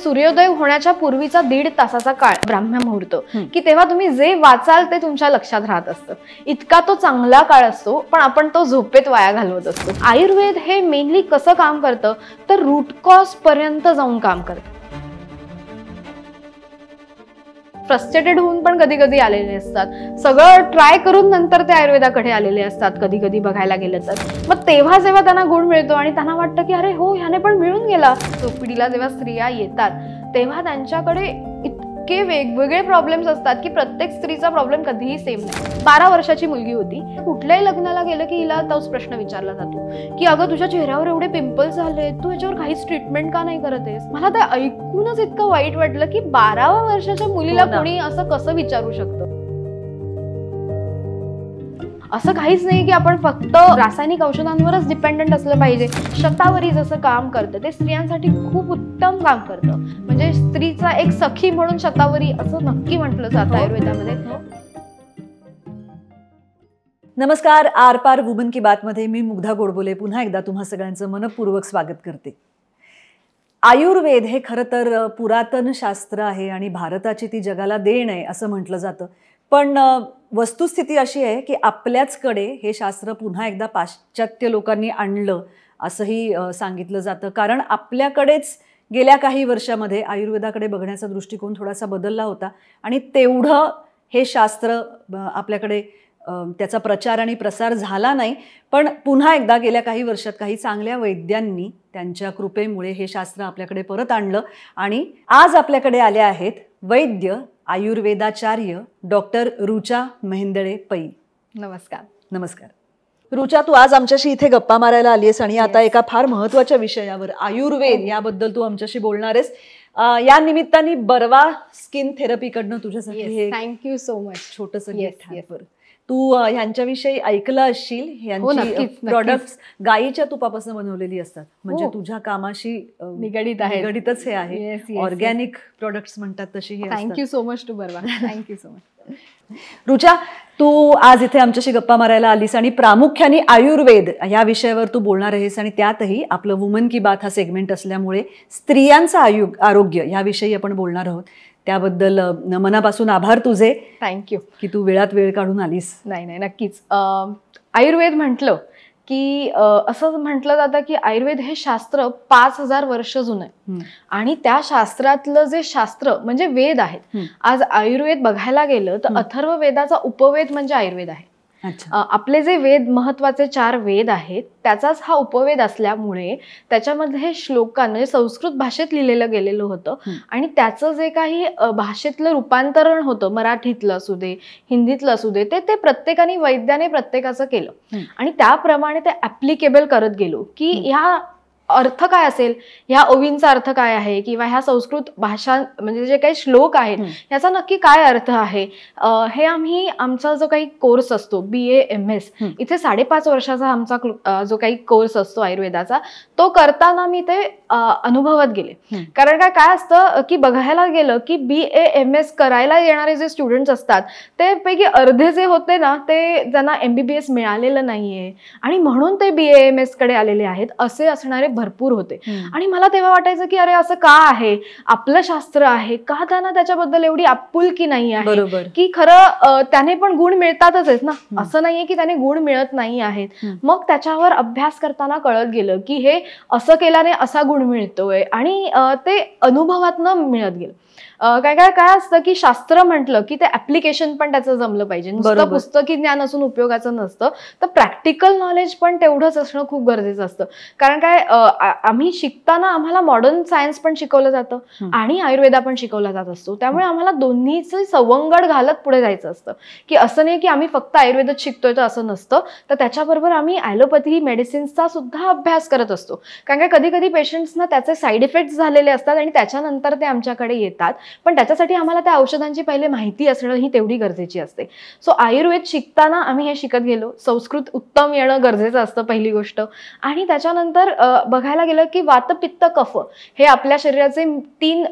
सूर्योदय होण्याच्या पूर्वीचा 1.5 तासाचा काळ ब्राह्म मुहूर्त की तेव्हा तुम्ही जे वाचाल ते तुमच्या लक्षात राहत असतं. इतका तो चांगला काळ असतो, पण आपण तो झोपेत वाया घालवत असतो. आयुर्वेद हे मेनली कसं काम करतं तर रूट कॉज पर्यंत जाऊन काम करतं. फ्रस्ट्रेटेड होऊन पण कधी कधी आलेले असतात, सगळं ट्राय करून नंतर ते आयुर्वेदाकडे आलेले असतात कधी कधी बघायला गेलं तर. मग तेव्हा जेव्हा त्यांना गुण मिळतो आणि त्यांना वाटतं की अरे हो ह्याने पण मिळून गेला. पिढीला जेव्हा स्त्रिया येतात तेव्हा त्यांच्याकडे इतके वेगवेगळे प्रॉब्लेम्स असतात की प्रत्येक स्त्रीचा प्रॉब्लेम कधीही सेम नाही. 12 वर्षाची मुलगी होती, कुठल्याही लग्नाला गेलं की हिला तोच प्रश्न विचारला जातो की अगं तुझ्या चेहऱ्यावर एवढे पिंपल्स झाले, तू याच्यावर काहीच ट्रीटमेंट का नाही करत आहेस. मला ते ऐकूनच इतकं वाईट वाटलं की 12व्या वर्षाच्या मुलीला कोणी असं कसं विचारू शकतं. असं काहीच नाही की आपण फक्त रासायनिक औषधांवरच डिपेंडंट असलं पाहिजे. शतावरी जसं काम करतं ते स्त्रियांसाठी खूप उत्तम काम करतं. म्हणजे स्त्रीचा एक सखी म्हणून शतावरी असं नक्की म्हटलं जातं आयुर्वेदामध्ये. नमस्कार, आर पार वुमन की बात मध्ये मी मुग्धा गोडबोले पुन्हा एकदा तुम्हा सगळ्यांचं मनपूर्वक स्वागत करते. आयुर्वेद हे खरं तर पुरातन शास्त्र आहे आणि भारताची ती जगाला देण आहे असं म्हटलं जातं. पण वस्तुस्थिती अशी आहे की आपल्याचकडे हे शास्त्र पुन्हा एकदा पाश्चात्य लोकांनी आणलं असंही सांगितलं जातं. कारण आपल्याकडेच गेल्या काही वर्षामध्ये आयुर्वेदाकडे बघण्याचा दृष्टिकोन थोडासा बदलला होता आणि तेवढं हे शास्त्र आपल्याकडे त्याचा प्रचार आणि प्रसार झाला नाही. पण पुन्हा एकदा गेल्या काही वर्षात काही चांगल्या वैद्यांनी त्यांच्या कृपेमुळे हे शास्त्र आपल्याकडे परत आणलं आणि आज आपल्याकडे आल्या आहेत वैद्य आयुर्वेदाचार्य डॉक्टर रुचा मेहेंदळे पै. नमस्कार. नमस्कार रुचा, तू आज आमच्याशी इथे गप्पा मारायला आली आहेस आणि आता एका फार महत्त्वाच्या विषयावर आयुर्वेद याबद्दल तू आमच्याशी बोलणार आहेस. या निमित्ताने बर्वा स्किन थेरपीकडनं तुझ्यासाठी हे थँक्यू सो मच छोटंसं गिफ्ट आहे. तू ह्यांच्याविषयी ऐकलं असशील. ह्यांची प्रॉडक्ट्स गायीच्या तुपापासून बनवलेली असतात. म्हणजे तुझ्या कामाशी निगडीतच हे आहे. ऑर्गॅनिक प्रॉडक्ट्स म्हणतात तशी हे. Thank you so much to Barwa. Thank you so much. Rucha, तू आज इथे आमच्याशी गप्पा मारायला आलीस आणि प्रामुख्याने आयुर्वेद या विषयावर तू बोलणार आहेस आणि त्यातही आपलं वुमन की बात हा सेगमेंट असल्यामुळे स्त्रियांचं आरोग्य याविषयी आपण बोलणार आहोत. त्याबद्दल मनापासून आभार तुझे. थँक्यू की तू वेळात वेळ काढून आलीस. नाही नक्कीच. आयुर्वेद म्हटलं की असं म्हटलं जातं की आयुर्वेद हे शास्त्र 5000 वर्ष जुनं आहे आणि त्या शास्त्रातलं जे शास्त्र म्हणजे वेद आहेत. आज आयुर्वेद बघायला गेलं तर अथर्व वेदाचा उपवेद म्हणजे आयुर्वेद आहे. आपले जे वेद महत्वाचे 4 वेद आहेत त्याचाच हा उपवेद असल्यामुळे त्याच्यामध्ये श्लोकांना म्हणजे संस्कृत भाषेत लिहिलेलं गेलेलं होतं आणि त्याचं जे काही भाषेतलं रूपांतरण होतं मराठीतलं असू दे हिंदीतलं असू दे ते प्रत्येकाने वैद्याने प्रत्येकाचं केलं आणि त्याप्रमाणे ते ऍप्लिकेबल करत गेलो की ह्या अर्थ काय असेल, ह्या ओवींचा अर्थ काय आहे किंवा ह्या संस्कृत भाषा म्हणजे जे काही श्लोक आहेत ह्याचा नक्की काय अर्थ आहे. हे आम्ही आमचा जो काही कोर्स असतो BA-MS इथे 5.5 वर्षाचा आमचा जो काही कोर्स असतो आयुर्वेदाचा तो करताना मी ते अनुभवत गेले. कारण काय असतं की बघायला गेलं की BA-MS करायला येणारे जे स्टुडंट्स असतात ते पैकी अर्धे जे होते ना ते त्यांना MBBS मिळालेलं नाहीये आणि म्हणून ते BA-MS कडे आलेले आहेत असे असणारे भरपूर होते. आणि मला तेव्हा वाटायचं की अरे असं का आहे, आपलं शास्त्र आहे का त्यांना त्याच्याबद्दल एवढी आपुलकी नाही आहे की खरं त्याने पण गुण मिळतातच आहेत ना, असं नाहीये की त्याने गुण मिळत नाही आहेत. मग त्याच्यावर अभ्यास करताना कळत गेलं की हे असं केल्याने असा गुण मिळतोय आणि ते अनुभवातनं मिळत गेलं. काय असतं की शास्त्र म्हटलं की ते ऍप्लिकेशन पण त्याचं जमलं पाहिजे. नुसतं पुस्तकी ज्ञान असून उपयोगाचं नसतं, तर प्रॅक्टिकल नॉलेज पण तेवढंच असणं खूप गरजेचं असतं. कारण आम्ही शिकताना आम्हाला मॉडर्न सायन्स पण शिकवलं जातं आणि आयुर्वेदा पण शिकवला जात असतो. त्यामुळे आम्हाला दोन्हीचं सवंगड घालत पुढे जायचं असतं की असं नाही की आम्ही फक्त आयुर्वेदच शिकतोय तर असं नसतं, तर त्याच्याबरोबर आम्ही ॲलोपॅथी मेडिसिन्सचा सुद्धा अभ्यास करत असतो. कारण कधी कधी पेशंट्सना त्याचे साईड इफेक्ट्स झालेले असतात आणि त्याच्यानंतर ते आमच्याकडे येतात पण त्याच्यासाठी आम्हाला त्या औषधांची पहिले माहिती असणं ही तेवढी गरजेची असते. सो आयुर्वेद शिकताना आम्ही हे शिकत गेलो. संस्कृत उत्तम येणं गरजेचं असतं पहिली गोष्ट. आणि त्याच्यानंतर बघायला गेलं की वात पित्त कफ हे आपल्या शरीराचे 3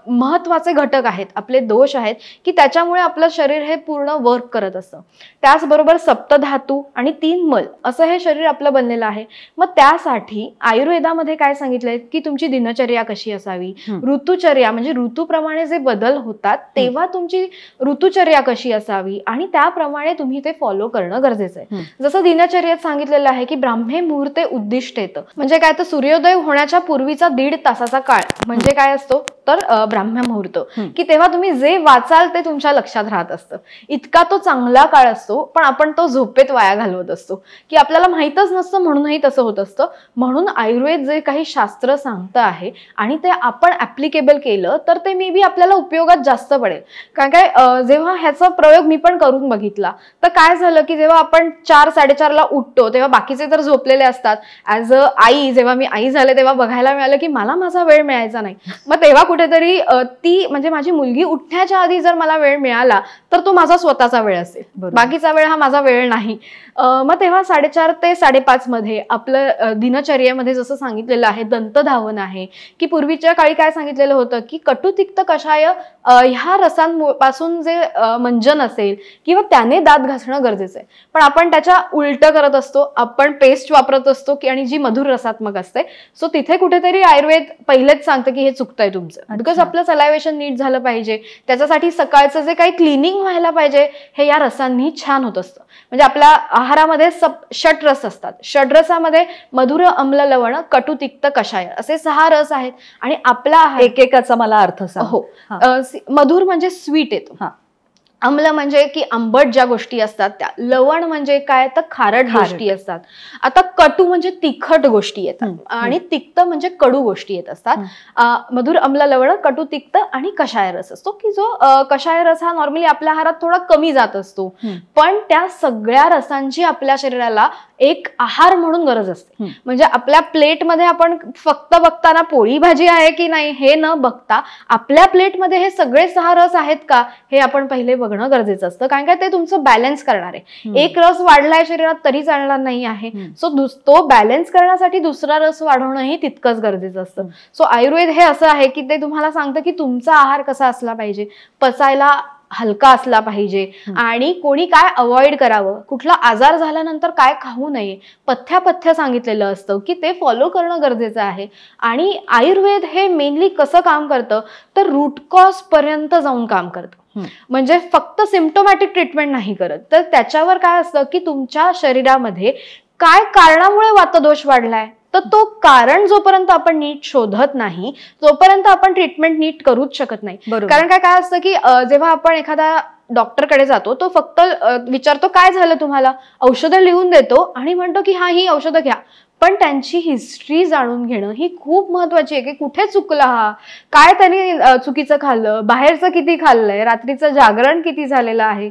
महत्वाचे घटक आहेत, आपले दोष आहेत की त्याच्यामुळे आपलं शरीर हे पूर्ण वर्क करत असतं. त्याचबरोबर सप्तधातू आणि 3 मल असं हे शरीर आपलं बनलेलं आहे. मग त्यासाठी आयुर्वेदामध्ये काय सांगितलंय की तुमची दिनचर्या कशी असावी, ऋतुचर्या म्हणजे ऋतूप्रमाणे जे बदल होतात तेव्हा तुमची ऋतुचर्या कशी असावी आणि त्याप्रमाणे तुम्ही ते फॉलो करणं गरजेचं आहे. जसं दिनचर्यात सांगितलेलं आहे की ब्राह्मे मुहूर्ते उद्दिष्ट येतं, म्हणजे काय तर सूर्योदय होण्याच्या पूर्वीचा 1.5 तासाचा काळ म्हणजे काय असतो तर ब्राह्म मुहूर्त, की तेव्हा तुम्ही जे वाचाल ते तुमच्या लक्षात राहत असतं. इतका तो चांगला काळ असतो, पण आपण तो झोपेत वाया घालवत असतो की आपल्याला माहीतच नसतं म्हणूनही तसं होत असतं. म्हणून आयुर्वेद जे काही शास्त्र सांगतं आहे आणि ते आपण ऍप्लिकेबल केलं तर ते मे बी आपल्याला उपयोगात जास्त पडेल. कारण काय जेव्हा ह्याचा प्रयोग मी पण करून बघितला तर काय झालं की जेव्हा आपण 4-4:30ला उठतो तेव्हा बाकीचे तर झोपलेले असतात. ऍज अ आई, जेव्हा मी आई झाले तेव्हा बघायला मिळालं की मला माझा वेळ मिळायचा नाही. मग तेव्हा कुठेतरी ती म्हणजे माझी मुलगी उठण्याच्या आधी जर मला वेळ मिळाला तर तो माझा स्वतःचा वेळ असेल, बाकीचा वेळ हा माझा वेळ नाही. मग तेव्हा 4:30 ते 5:30 मध्ये आपलं दिनचर्येमध्ये जसं सांगितलेलं आहे दंतधावन आहे की पूर्वीच्या काळी काय सांगितलेलं होतं की कटुतिक्त कषाय ह्या रसांपासून जे मंजन असेल किंवा त्याने दात घासणं गरजेचं आहे. पण आपण त्याच्या उलट करत असतो, आपण पेस्ट वापरत असतो की आणि जी मधुर रसात्मक असते. सो तिथे कुठेतरी आयुर्वेद पहिलेच सांगतं की हे चुकतंय तुमचं, बिकॉज आपलं सलायवेशन नीट झालं पाहिजे, त्याच्यासाठी सकाळचं जे काही क्लिनिंग व्हायला पाहिजे हे या रसांनी छान होत असतं. म्हणजे आपल्या आहारामध्ये षटरस असतात, षडरसामध्ये मधुर अम्ल लवण कटु तिक्त कषाय असे 6 रस आहेत आणि आपला आहार एकेकाचा मला अर्थ सांग. हो, मधुर म्हणजे स्वीट येतो, अम्ल म्हणजे की आंबट ज्या गोष्टी असतात त्या, लवण म्हणजे काय तर खारट गोष्टी असतात. आता कटू म्हणजे तिखट गोष्टी येतात आणि तिक्त म्हणजे कडू गोष्टी येत असतात. मधुर अम्ल लवण कटू तिक्त आणि कषाय रस असतो की जो कषाय रस हा नॉर्मली आपल्या आहारात थोडा कमी जात असतो, पण त्या सगळ्या रसांची आपल्या शरीराला एक आहार म्हणून गरज असते. म्हणजे आपल्या प्लेटमध्ये आपण फक्त बघताना पोळी भाजी आहे की नाही हे न बघता आपल्या प्लेटमध्ये हे सगळे 6 रस आहेत का हे आपण पहिले बघणं गरजेचं असतं. कारण काय ते तुमचं बॅलन्स करणार आहे. एक रस वाढलाय शरीरात तरी चालणार नाही आहे. सो तो बॅलन्स करण्यासाठी दुसरा रस वाढवणंही तितकंच गरजेचं असतं. सो आयुर्वेद हे असं आहे की ते तुम्हाला सांगतं की तुमचा आहार कसा असला पाहिजे, पचायला हलका असला पाहिजे आणि कोणी काय अवॉइड करावं, कुठला आजार झाल्यानंतर काय खाऊ नये, पथ्य सांगितलेलं असतं की ते फॉलो करणं गरजेचं आहे. आणि आयुर्वेद हे मेनली कसं काम करतं तर रूट कॉज पर्यंत जाऊन काम करतं. म्हणजे फक्त सिम्प्टोमॅटिक ट्रीटमेंट नाही करत, तर त्याच्यावर काय असतं की तुमच्या शरीरामध्ये काय कारणामुळे वातदोष वाढलाय, तर तो कारण जोपर्यंत आपण नीट शोधत नाही तोपर्यंत आपण ट्रीटमेंट नीट करूच शकत नाही. कारण काय असतं की जेव्हा आपण एखादा डॉक्टरकडे जातो तो फक्त विचारतो काय झालं तुम्हाला, औषधं लिहून देतो आणि म्हणतो की हा ही औषधं घ्या. पण त्यांची हिस्ट्री जाणून घेणं ही खूप महत्वाची आहे की कुठे चुकला हा, काय त्याने चुकीचं खाल्लं, बाहेरचं किती खाल्लंय, रात्रीचं जागरण किती झालेलं आहे,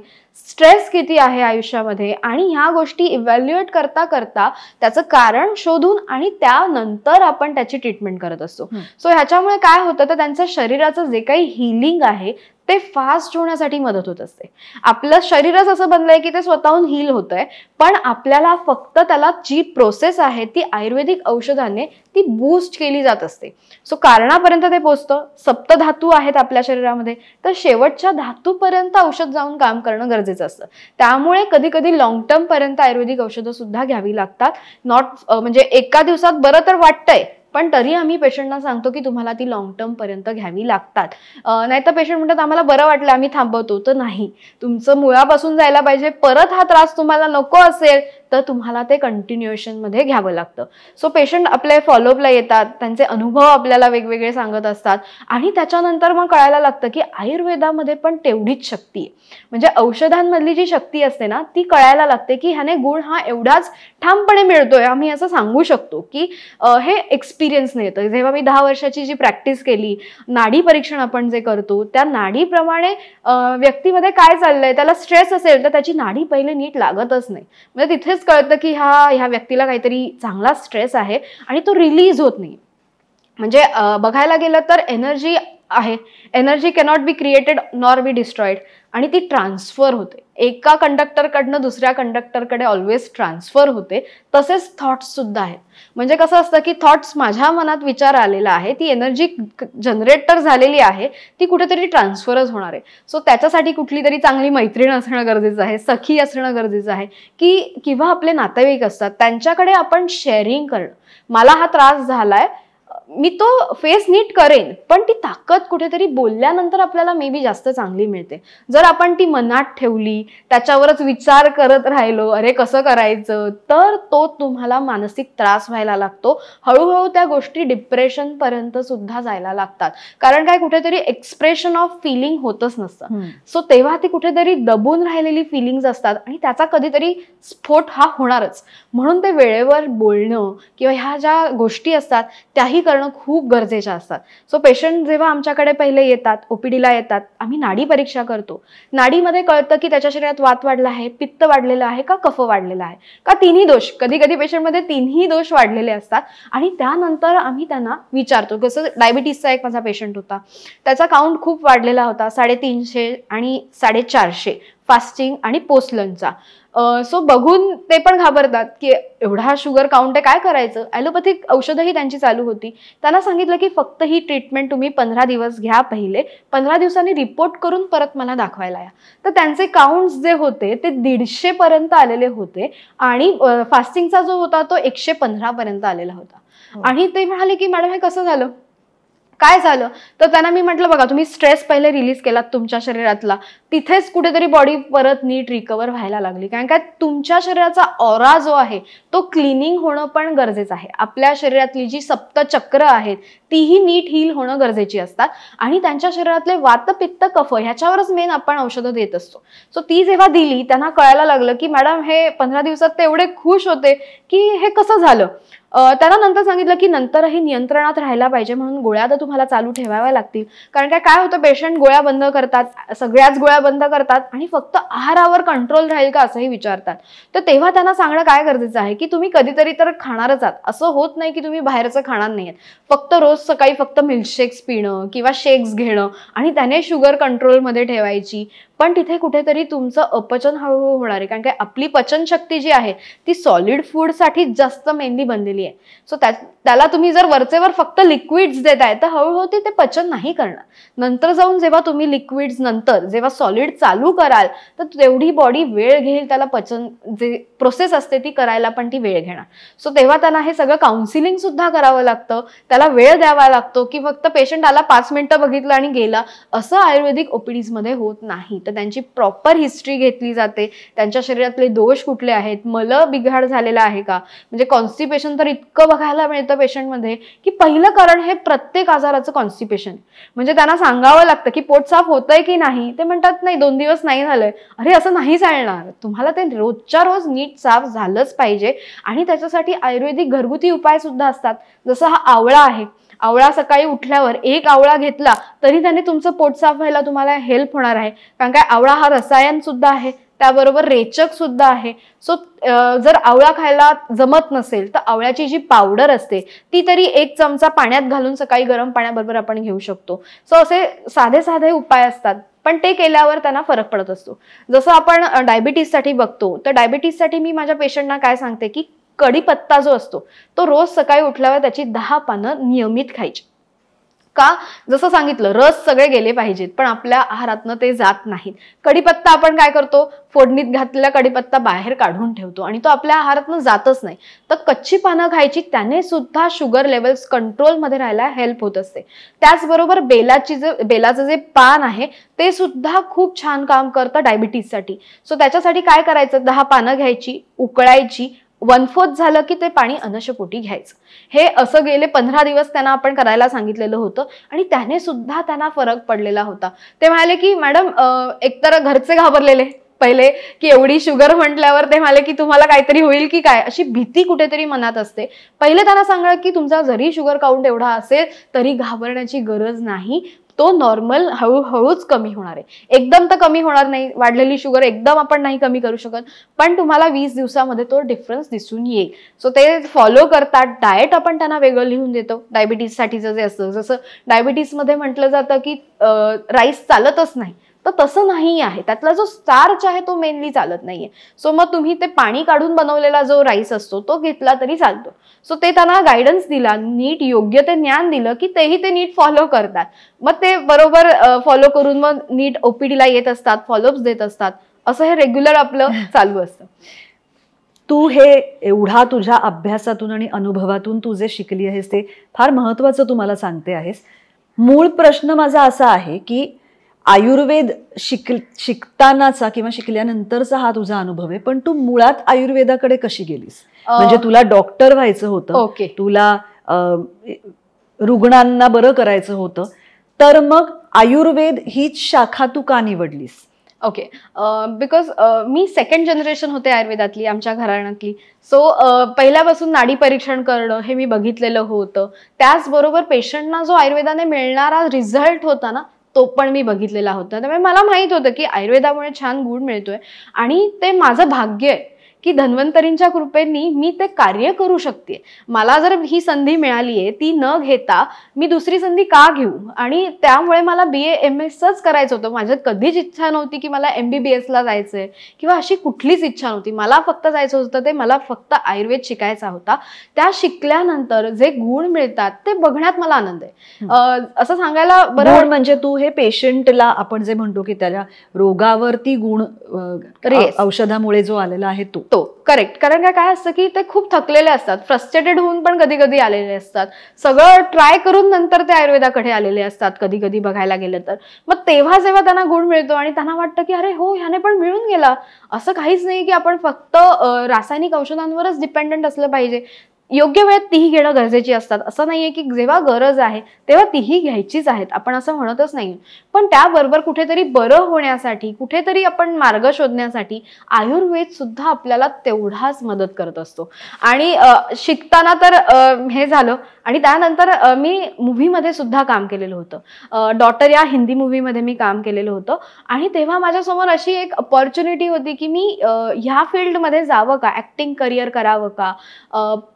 स्ट्रेस किती आहे आयुष्यामध्ये, आणि ह्या गोष्टी इव्हॅल्युएट करता करता त्याचं कारण शोधून आणि त्यानंतर आपण त्याची ट्रीटमेंट करत असतो. सो ह्याच्यामुळे काय होतं तर त्यांच्या शरीराचं जे काही हिलिंग आहे ते फास्ट होण्यासाठी मदत होत असते. आपलं शरीरच असं बनलंय की ते स्वतःहून हील होतंय, पण आपल्याला फक्त त्याला जी प्रोसेस आहे ती आयुर्वेदिक औषधाने ती बूस्ट केली जात असते. सो कारणापर्यंत ते पोचतं. सप्तधातू आहेत आपल्या शरीरामध्ये, तर शेवटच्या धातूपर्यंत औषध जाऊन काम करणं गरजेचं असतं. त्यामुळे कधी कधी लॉंग टर्म पर्यंत आयुर्वेदिक औषधं सुद्धा घ्यावी लागतात. म्हणजे एका दिवसात बरं तर वाटतंय, पण तरी आम्ही पेशंटना सांगतो की तुम्हाला ती लॉंग टर्म पर्यंत घ्यावी लागतात. नाहीतर पेशंट म्हणतात आम्हाला बरं वाटलं आम्ही थांबवतो, तर नाही, तुमचं मुळापासून जायला पाहिजे. परत हा त्रास तुम्हाला नको असेल तर तुम्हाला ते कंटिन्युएशन मध्ये घ्यावं लागतं. सो पेशंट आपले फॉलोअपला येतात, त्यांचे अनुभव आपल्याला वेगवेगळे सांगत असतात आणि त्याच्यानंतर मग कळायला लागतं की आयुर्वेदामध्ये पण तेवढीच शक्ती आहे. म्हणजे औषधांमधली जी शक्ती असते ना ती कळायला लागते की ह्याने गुण हा एवढाच ठामपणे मिळतोय, आम्ही असं सांगू शकतो की हे एक्सपिरियन्सने येतं. जेव्हा मी 10 वर्षाची जी प्रॅक्टिस केली, नाडी परीक्षण आपण जे करतो त्या नाडीप्रमाणे व्यक्तीमध्ये काय चाललंय, त्याला स्ट्रेस असेल तर त्याची नाडी पहिले नीट लागतच नाही. म्हणजे तिथेच कळतं की ह्या व्यक्तीला काहीतरी चांगला स्ट्रेस आहे आणि तो रिलीज होत नाही. म्हणजे बघायला गेलं तर एनर्जी आहे. Energy cannot be created nor be destroyed, आणि ती ट्रान्सफर होते. एका कंडक्टरकडनं दुसऱ्या कंडक्टरकडे ऑलवेज ट्रान्सफर होते. तसेच थॉट्स सुद्धा आहेत. म्हणजे कसं असतं की थॉट्स, माझ्या मनात विचार आलेला आहे, ती एनर्जी जनरेटर झालेली आहे, ती कुठेतरी ट्रान्सफरच होणार आहे. सो त्याच्यासाठी कुठली तरी चांगली मैत्रीण असणं गरजेचं आहे, सखी असणं गरजेचं आहे, की किंवा आपले नातेवाईक असतात त्यांच्याकडे आपण शेअरिंग करणं. मला हा त्रास झालाय, मी तो फेस नीट करेन, पण ती ताकद कुठेतरी बोलल्यानंतर आपल्याला मे बी जास्त चांगली मिळते. जर आपण ती मनात ठेवली, त्याच्यावरच विचार करत राहिलो, अरे कसं करायचं, तर तो तुम्हाला मानसिक त्रास व्हायला लागतो. हळूहळू त्या गोष्टी डिप्रेशन पर्यंत सुद्धा जायला लागतात. कारण काय, कुठेतरी एक्सप्रेशन ऑफ फिलिंग होतच नसतं. सो तेव्हा ती कुठेतरी दबून राहिलेली फिलिंग्स असतात आणि त्याचा कधीतरी स्फोट हा होणारच. म्हणून ते वेळेवर बोलणं किंवा ह्या ज्या गोष्टी असतात त्याही करणं खूप गरजेच्या असतात. सो पेशंट जेव्हा आमच्याकडे पहिले येतात, ओपीडीला येतात, आम्ही नाडी परीक्षा करतो. नाडीमध्ये कळतं की त्याच्या शरीरात वात वाढला आहे, पित्त वाढलेलं आहे का कफ वाढलेला आहे का तिन्ही दोष. कधी कधी पेशंटमध्ये तिन्ही दोष वाढलेले असतात आणि त्यानंतर आम्ही त्यांना विचारतो. कसं, डायबिटीसचा एक माझा पेशंट होता, त्याचा काउंट खूप वाढलेला होता, 350 आणि 450 फास्टिंग आणि पोस्ट लंचचा. सो बघून ते पण घाबरतात की एवढा शुगर काउंट आहे, काय करायचं. ॲलोपॅथिक औषधही त्यांची चालू होती. त्यांना सांगितलं की फक्त ही ट्रीटमेंट तुम्ही 15 दिवस घ्या, पहिले 15 दिवसांनी रिपोर्ट करून परत मला दाखवायला या. तर त्यांचे काउंट्स जे होते ते 150 पर्यंत आलेले होते आणि फास्टिंगचा जो होता तो 115 पर्यंत आलेला होता. आणि ते म्हणाले की मॅडम हे कसं झालं, काय झालं. तर त्यांना मी म्हटलं, बघा तुम्ही स्ट्रेस पहिले रिलीज केलात तुमच्या शरीरातला, तिथेच कुठेतरी बॉडी परत नीट रिकवर व्हायला लागली. कारण काय, तुमच्या शरीराचा ऑरा जो आहे तो क्लिनिंग होणं पण गरजेचं आहे. आपल्या शरीरातली जी सप्तचक्र आहेत तीही नीट हील होणं गरजेची असतात आणि त्यांच्या शरीरातले वात पित्त कफ ह्याच्यावरच मेन आपण औषधं देत असतो. सो ती जेव्हा दिली, त्यांना कळायला लागलं की मॅडम हे 15 दिवसात ते एवढे खुश होते की हे कसं झालं. त्यांना नंतर सांगितलं की नंतरही नियंत्रणात राहायला पाहिजे, म्हणून गोळ्या तर तुम्हाला चालू ठेवाव्या लागतील. कारण काय होतं, पेशंट गोळ्या बंद करतात, सगळ्याच गोळ्या बंद करतात आणि फक्त आहारावर कंट्रोल राहील का असंही विचारतात. तर तेव्हा त्यांना सांगणं काय गरजेचं आहे की तुम्ही कधीतरी तर खाणारच आहात. असं होत नाही की तुम्ही बाहेरचं खाणार नाहीये. फक्त रोज सकाळी फक्त मिल्कशेक्स पिणं किंवा शेक्स घेणं आणि त्याने शुगर कंट्रोलमध्ये ठेवायची, पण तिथे कुठेतरी तुमचं अपचन हळूहळू होणार आहे. कारण काय, आपली पचनशक्ती जी आहे ती सॉलिड फूडसाठी जास्त मेनली बनलेली आहे. सो त्याला तुम्ही जर वरचेवर फक्त लिक्विड्स देताय तर हळूहळू ते पचन नाही करणार. नंतर जाऊन जेव्हा तुम्ही लिक्विड्स नंतर जेव्हा सॉलिड चालू कराल तर तेवढी बॉडी वेळ घेईल, त्याला पचन जे प्रोसेस असते ती करायला पण ती वेळ घेणार. सो तेव्हा त्यांना हे सगळं काउन्सिलिंग सुद्धा करावं लागतं, त्याला वेळ द्यावा लागतो की फक्त पेशंट आला 5 मिनिटं बघितलं आणि गेला, असं आयुर्वेदिक ओपीडीज मध्ये होत नाही. तर त्यांची प्रॉपर हिस्ट्री घेतली जाते, त्यांच्या शरीरातले दोष कुठले आहेत, मल बिघाड झालेला आहे का. म्हणजे कॉन्स्टिपेशन तर इतकं बघायला मिळतं पेशंटमध्ये की पहिलं कारण हे प्रत्येक आजाराचं कॉन्स्टिपेशन. म्हणजे त्यांना सांगावं लागतं की पोट साफ होतंय की नाही, ते म्हणतात नाही 2 दिवस नाही झालंय. अरे असं नाही चालणार, तुम्हाला ते रोजच्या रोज नीट साफ झालंच पाहिजे. आणि त्याच्यासाठी आयुर्वेदिक घरगुती उपाय सुद्धा असतात. जसं हा आवळा आहे, आवळा सकाळी उठल्यावर 1 आवळा घेतला तरी त्याने तुमचं पोट साफ व्हायला तुम्हाला हेल्प होणार आहे. कारण काय, आवळा हा रसायन सुद्धा आहे, त्याबरोबर रेचक सुद्धा आहे. सो जर आवळा खायला जमत नसेल तर आवळ्याची जी पावडर असते ती तरी 1 चमचा पाण्यात घालून सकाळी गरम पाण्याबरोबर आपण घेऊ शकतो. सो असे साधे साधे उपाय असतात, पण ते केल्यावर त्यांना फरक पडत असतो. जसं आपण डायबिटीससाठी बघतो, तर डायबिटीससाठी मी माझ्या पेशंटना काय सांगते की कढीपत्ता जो असतो तो रोज सकाळी उठल्यावर त्याची 10 पानं नियमित खायची. का, जसं सांगितलं रस सगळे गेले पाहिजेत पण आपल्या आहारातनं ते जात नाहीत. कढीपत्ता आपण काय करतो, फोडणीत घातलेला कढीपत्ता बाहेर काढून ठेवतो आणि तो आपल्या आहारातनं जातच नाही. तर कच्ची पानं खायची, त्याने सुद्धा शुगर लेवल्स कंट्रोलमध्ये राहायला हेल्प होत असते. त्याचबरोबर बेलाचं जे पान आहे ते सुद्धा खूप छान काम करतं डायबिटीससाठी. सो त्याच्यासाठी काय करायचं, 10 पानं घ्यायची, उकळायची, 1/4 झालं की ते पाणी अनशपोटी घ्यायचं. हे असं गेले 15 दिवस त्यांना आपण करायला सांगितलेलं होतं आणि त्याने सुद्धा त्यांना फरक पडलेला होता. ते म्हणाले की मॅडम एकतर घरचे घाबरलेले पहिले की एवढी शुगर म्हटल्यावर, ते म्हणाले की तुम्हाला काहीतरी होईल की काय, अशी भीती कुठेतरी मनात असते. पहिले त्यांना सांगा की तुमचा जरी शुगर काउंट एवढा असेल तरी घाबरण्याची गरज नाही. तो नॉर्मल हळूहळूच कमी होणार आहे. एकदम तर कमी होणार नाही, वाढलेली शुगर एकदम आपण नाही कमी करू शकत, पण तुम्हाला 20 दिवसामध्ये तो डिफरन्स दिसून येईल. सो ते फॉलो करतात. डाएट आपण त्यांना वेगळं लिहून देतो डायबिटीजसाठीचं जे असतं. जसं डायबिटीजमध्ये म्हटलं जातं की राईस चालतच नाही, तर तसं नाही आहे. त्यातला जो स्टार्च आहे तो मेनली चालत नाहीये. सो मग तुम्ही ते पाणी काढून बनवलेला जो राईस असतो तो घेतला तरी चालतो. सो ते त्यांना गायडन्स दिला, नीट योग्य ते ज्ञान दिलं की तेही ते नीट फॉलो करतात. मग ते बरोबर फॉलो करून मग नीट ओपीडीला येत असतात, फॉलोअप्स देत असतात. असं हे रेग्युलर आपलं चालू असतं. तू हे एवढा तुझ्या अभ्यासातून आणि अनुभवातून तू जे शिकली आहेस ते फार महत्वाचं तू मला सांगते आहेस. मूळ प्रश्न माझा असा आहे की आयुर्वेद शिकतानाचा किंवा शिकल्यानंतरचा हा तुझा अनुभव आहे, पण तू मुळात आयुर्वेदाकडे कशी गेलीस? म्हणजे तुला डॉक्टर व्हायचं होतं, तुला रुग्णांना बरं करायचं होतं, तर मग आयुर्वेद हीच शाखा तू का निवडलीस? ओके, बिकॉज मी सेकंड जनरेशन होते आयुर्वेदातली, आमच्या घराण्यातली. सो पहिल्यापासून नाडी परीक्षण करणं हे मी बघितलेलं होतं. त्याचबरोबर पेशंटना जो आयुर्वेदाने मिळणारा रिझल्ट होता ना, तो पण मी बघितलेला होता. त्यामुळे मला माहित होतं की आयुर्वेदामुळे छान गुण मिळतोय आणि ते माझं भाग्य आहे की धन्वंतरींच्या कृपेनी मी ते कार्य करू शकते. मला जर ही संधी मिळाली आहे, ती न घेता मी दुसरी संधी का घेऊ? आणि त्यामुळे मला BA MS करायचं होतं. माझ्यात कधीच इच्छा नव्हती की मला MBBS ला जायचंय किंवा अशी कुठलीच इच्छा नव्हती. मला फक्त जायचं होतं ते, मला फक्त आयुर्वेद शिकायचा होता. त्या शिकल्यानंतर जे गुण मिळतात ते बघण्यात मला आनंद आहे. असं सांगायला बरं म्हणजे तू हे पेशंटला आपण जे म्हणतो की त्याला रोगावरती गुण औषधामुळे जो आलेला आहे तो करेक्ट. कारण काय असतं की ते खूप थकलेले असतात, फ्रस्ट्रेटेड होऊन पण कधी कधी आलेले असतात, सगळं ट्राय करून नंतर ते आयुर्वेदाकडे आलेले असतात कधी कधी बघायला गेलं तर. मग तेव्हा जेव्हा त्यांना गुण मिळतो आणि त्यांना वाटतं की अरे हो, ह्याने पण मिळून गेला, असं काहीच नाही की आपण फक्त रासायनिक औषधांवरच डिपेंडंट असलं पाहिजे. योग्य वेळेत तीही घेणं गरजेची असतात. असं नाहीये की जेव्हा गरज आहे तेव्हा तीही घ्यायचीच आहेत, आपण असं म्हणतच नाही. पण त्याबरोबर कुठेतरी बरं होण्यासाठी, कुठेतरी आपण मार्ग शोधण्यासाठी आयुर्वेद सुद्धा आपल्याला तेवढाच मदत करत असतो. आणि शिकताना तर हे झालं आणि त्यानंतर मी मूव्हीमध्ये सुद्धा काम केलेलं होतं. डॉटर या हिंदी मूव्हीमध्ये मी काम केलेलं होतं आणि तेव्हा माझ्यासमोर अशी एक अपॉर्च्युनिटी होती की मी ह्या फील्डमध्ये जावं का, ऍक्टिंग करिअर करावं का.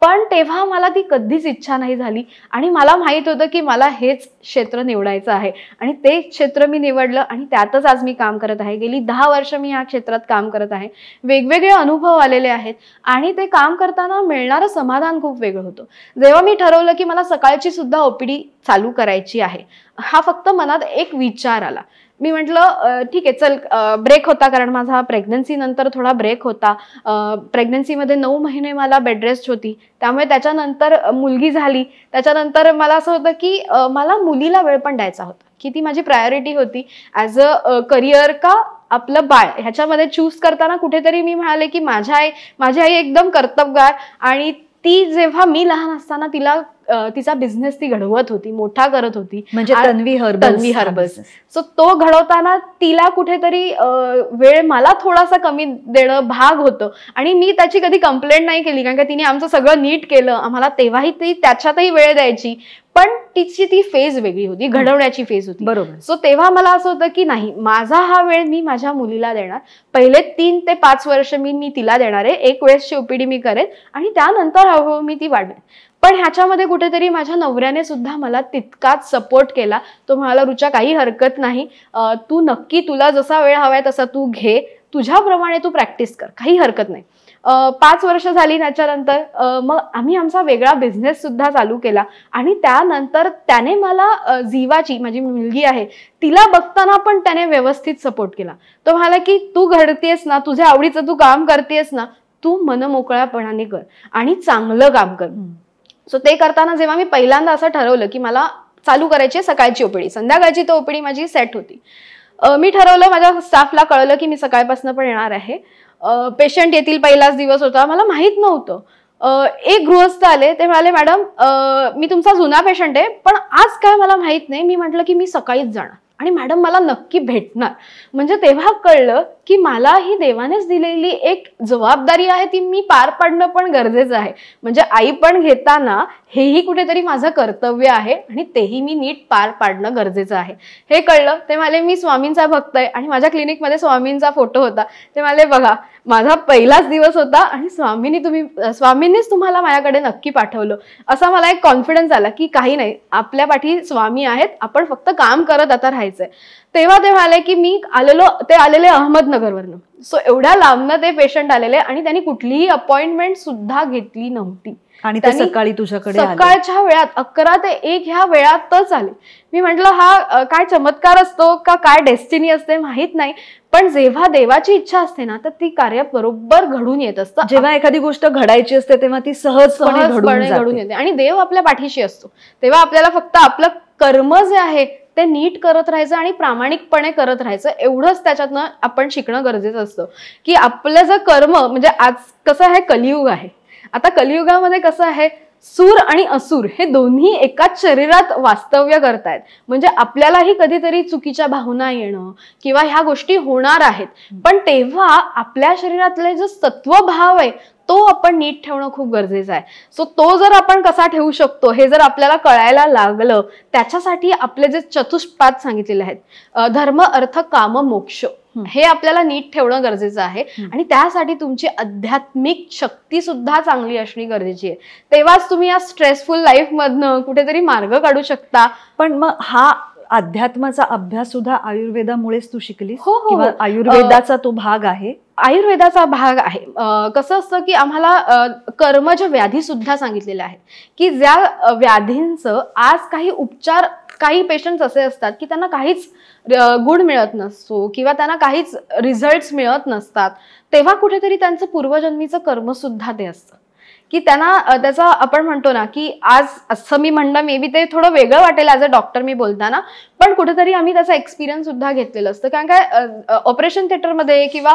पण तेव्हा मला ती कधीच इच्छा नाही झाली आणि मला माहित होतं की मला हेच क्षेत्र निवडायचं आहे आणि ते क्षेत्र मी निवडलं आणि त्यातच आज मी काम करत आहे. गेली 10 वर्ष मी या क्षेत्रात काम करत आहे. वेगवेगळे अनुभव आलेले आहेत आणि ते काम करताना मिळणारं समाधान खूप वेगळं होतं. जेव्हा मी ठरवलं की मला सकाळची सुद्धा OPD चालू करायची आहे, हा फक्त मनात एक विचार आला. मी म्हटलं ठीक आहे चल, ब्रेक होता कारण माझा प्रेग्नन्सी नंतर थोडा ब्रेक होता. प्रेग्नन्सीमध्ये 9 महिने मला बेड रेस्ट होती, त्यामुळे त्याच्यानंतर मुलगी झाली. त्याच्यानंतर मला असं होतं की मला मुलीला वेळ पण द्यायचा होता, की ती माझी प्रायोरिटी होती. ॲज अ करिअर का आपलं बाळ, ह्याच्यामध्ये चूज करताना कुठेतरी मी म्हणाले की माझी आई एकदम कर्तबगार आणि ती जेव्हा मी लहान असताना तिचा बिझनेस ती घडवत होती, मोठा करत होती, म्हणजे तन्वी हर्बल्स. सो तो घडवताना तिला कुठेतरी वेळ मला थोडासा कमी देणं भाग होतं आणि मी त्याची कधी कंप्लेंट नाही केली कारण का तिने आमचं सगळं नीट केलं. आम्हाला तेव्हाही ती त्याच्यातही वेळ द्यायची, पण तिची ती फेज वेगळी होती, घडवण्याची फेज होती. बरोबर. सो तेव्हा मला असं होतं की नाही, माझा हा वेळ मी माझ्या मुलीला देणार. पहिले 3 ते 5 वर्ष मी तिला देणार आहे. एक वेळेसची OPD मी करेन आणि त्यानंतर हळूहळू मी ती वाढवेन. पण ह्याच्यामध्ये कुठेतरी माझ्या नवऱ्याने सुद्धा मला तितकाच सपोर्ट केला. तो म्हणाला रुचा काही हरकत नाही, तू नक्की तुला जसा वेळ हवाय तसा तू घे, तुझ्याप्रमाणे तू प्रॅक्टिस कर, काही हरकत नाही. 5 वर्ष झाली त्याच्यानंतर मग आम्ही आमचा वेगळा बिझनेस सुद्धा चालू केला आणि त्यानंतर त्याने मला जीवाची, माझी मुलगी आहे, तिला बघताना पण त्याने व्यवस्थित सपोर्ट केला. तो म्हणाला की तू घडतेस ना, तुझ्या आवडीचं तू काम करतेस ना, तू मनमोकळ्यापणाने कर आणि चांगलं काम कर. सो ते करताना जेव्हा मी पहिल्यांदा असं ठरवलं की मला चालू करायची सकाळची OPD, संध्याकाळची तो OPD माझी सेट होती. मी ठरवलं, माझ्या स्टाफला कळलं की मी सकाळपासून पण येणार आहे. पेशंट येतील, पहिलाच दिवस होता, मला माहित नव्हतं. एक गृहस्थ आले, ते म्हणाले मॅडम मी तुमचा जुना पेशंट आहे पण आज काय मला माहित नाही. मी म्हटलं की मी सकाळीच जाणार आणि मॅडम मला नक्की भेटणार. म्हणजे तेव्हा कळलं की मला ही देवानेच दिलेली एक जबाबदारी आहे, ती मी पार पाडणं पण गरजेचं आहे. म्हणजे आई पण घेताना हेही कुठेतरी माझं कर्तव्य आहे आणि तेही मी नीट पार पाडणं गरजेचं आहे. हे कळलं. ते म्हणाले मी स्वामींचा भक्त आहे आणि माझ्या क्लिनिकमध्ये स्वामींचा फोटो होता. ते म्हणाले बघा माझा पहिलाच दिवस होता आणि स्वामींनीच तुम्हाला माझ्याकडे नक्की पाठवलं. असा मला एक कॉन्फिडन्स आला की काही नाही, आपल्या पाठी स्वामी आहेत, आपण फक्त काम करत आता राहायचंय. तेव्हा ते म्हणाले की ते आलेले अहमदनगरवरनं. सो एवढ्या लांबनं ते पेशंट आलेले आणि त्यांनी कुठलीही अपॉइंटमेंट सुद्धा घेतली नव्हती आणि ते सकाळी तुझ्याकडे सकाळच्या वेळात 11 ते 1 ह्या वेळातच आले. मी म्हटलं हा काय चमत्कार असतो का काय डेस्टिनी असते माहित नाही, पण जेव्हा देवाची इच्छा असते ना तर ती कार्य बरोबर घडून येत असतं. जेव्हा एखादी गोष्ट घडायची असते तेव्हा ती सहजपणे घडून येते आणि देव आपल्या पाठीशी असतो. तेव्हा आपल्याला फक्त आपलं कर्म जे आहे ते नीट करत राहायचं आणि प्रामाणिकपणे करत राहायचं, एवढंच त्याच्यातनं आपण शिकणं गरजेचं असतं. की आपलं जर कर्म म्हणजे आज कसं आहे, कलियुग आहे. आता कलियुगामध्ये कसं आहे, सूर आणि असुर हे दोन्ही एकाच शरीरात वास्तव्य करतायत. म्हणजे आपल्यालाही कधीतरी चुकीच्या भावना येणं किंवा ह्या गोष्टी होणार आहेत, पण तेव्हा आपल्या शरीरातले जो सत्वभाव आहे तो आपण नीट ठेवणं खूप गरजेचं आहे. सो तो जर आपण कसा ठेवू शकतो हे जर आपल्याला कळायला लागलं, त्याच्यासाठी आपले जे चतुष्पाद सांगितलेले आहेत, धर्म अर्थ काम मोक्ष, हे आपल्याला नीट ठेवणं गरजेचं आहे. आणि त्यासाठी तुमची आध्यात्मिक शक्ती सुद्धा चांगली असणे गरजेची आहे. तेव्हाच तुम्ही या स्ट्रेसफुल लाईफ मधनं कुठेतरी मार्ग काढू शकता. पण मग हा अध्यात्माचा अभ्यास सुद्धा आयुर्वेदामुळेच तू शिकलीस? हो, किंवा आयुर्वेदाचा तो भाग आहे? आयुर्वेदाचा भाग आहे. कसं असतं की आम्हाला कर्मज व्याधी सुद्धा सांगितलेल्या आहेत की ज्या व्याधींचं आज काही पेशंट्स असे असतात की त्यांना काहीच गुण मिळत नसतो किंवा त्यांना काहीच रिझल्ट्स मिळत नसतात, तेव्हा कुठेतरी त्यांचं पूर्वजन्मीचं कर्म सुद्धा ते असतं की त्यांना त्याचा आपण म्हणतो ना की आज असं मी म्हणणं मे बी ते थोडं वेगळं वाटेल ॲज अ डॉक्टर मी बोलताना, पण कुठेतरी आम्ही त्याचा एक्सपिरियन्स सुद्धा घेतलेलं असतं. कारण काय ऑपरेशन थिएटरमध्ये किंवा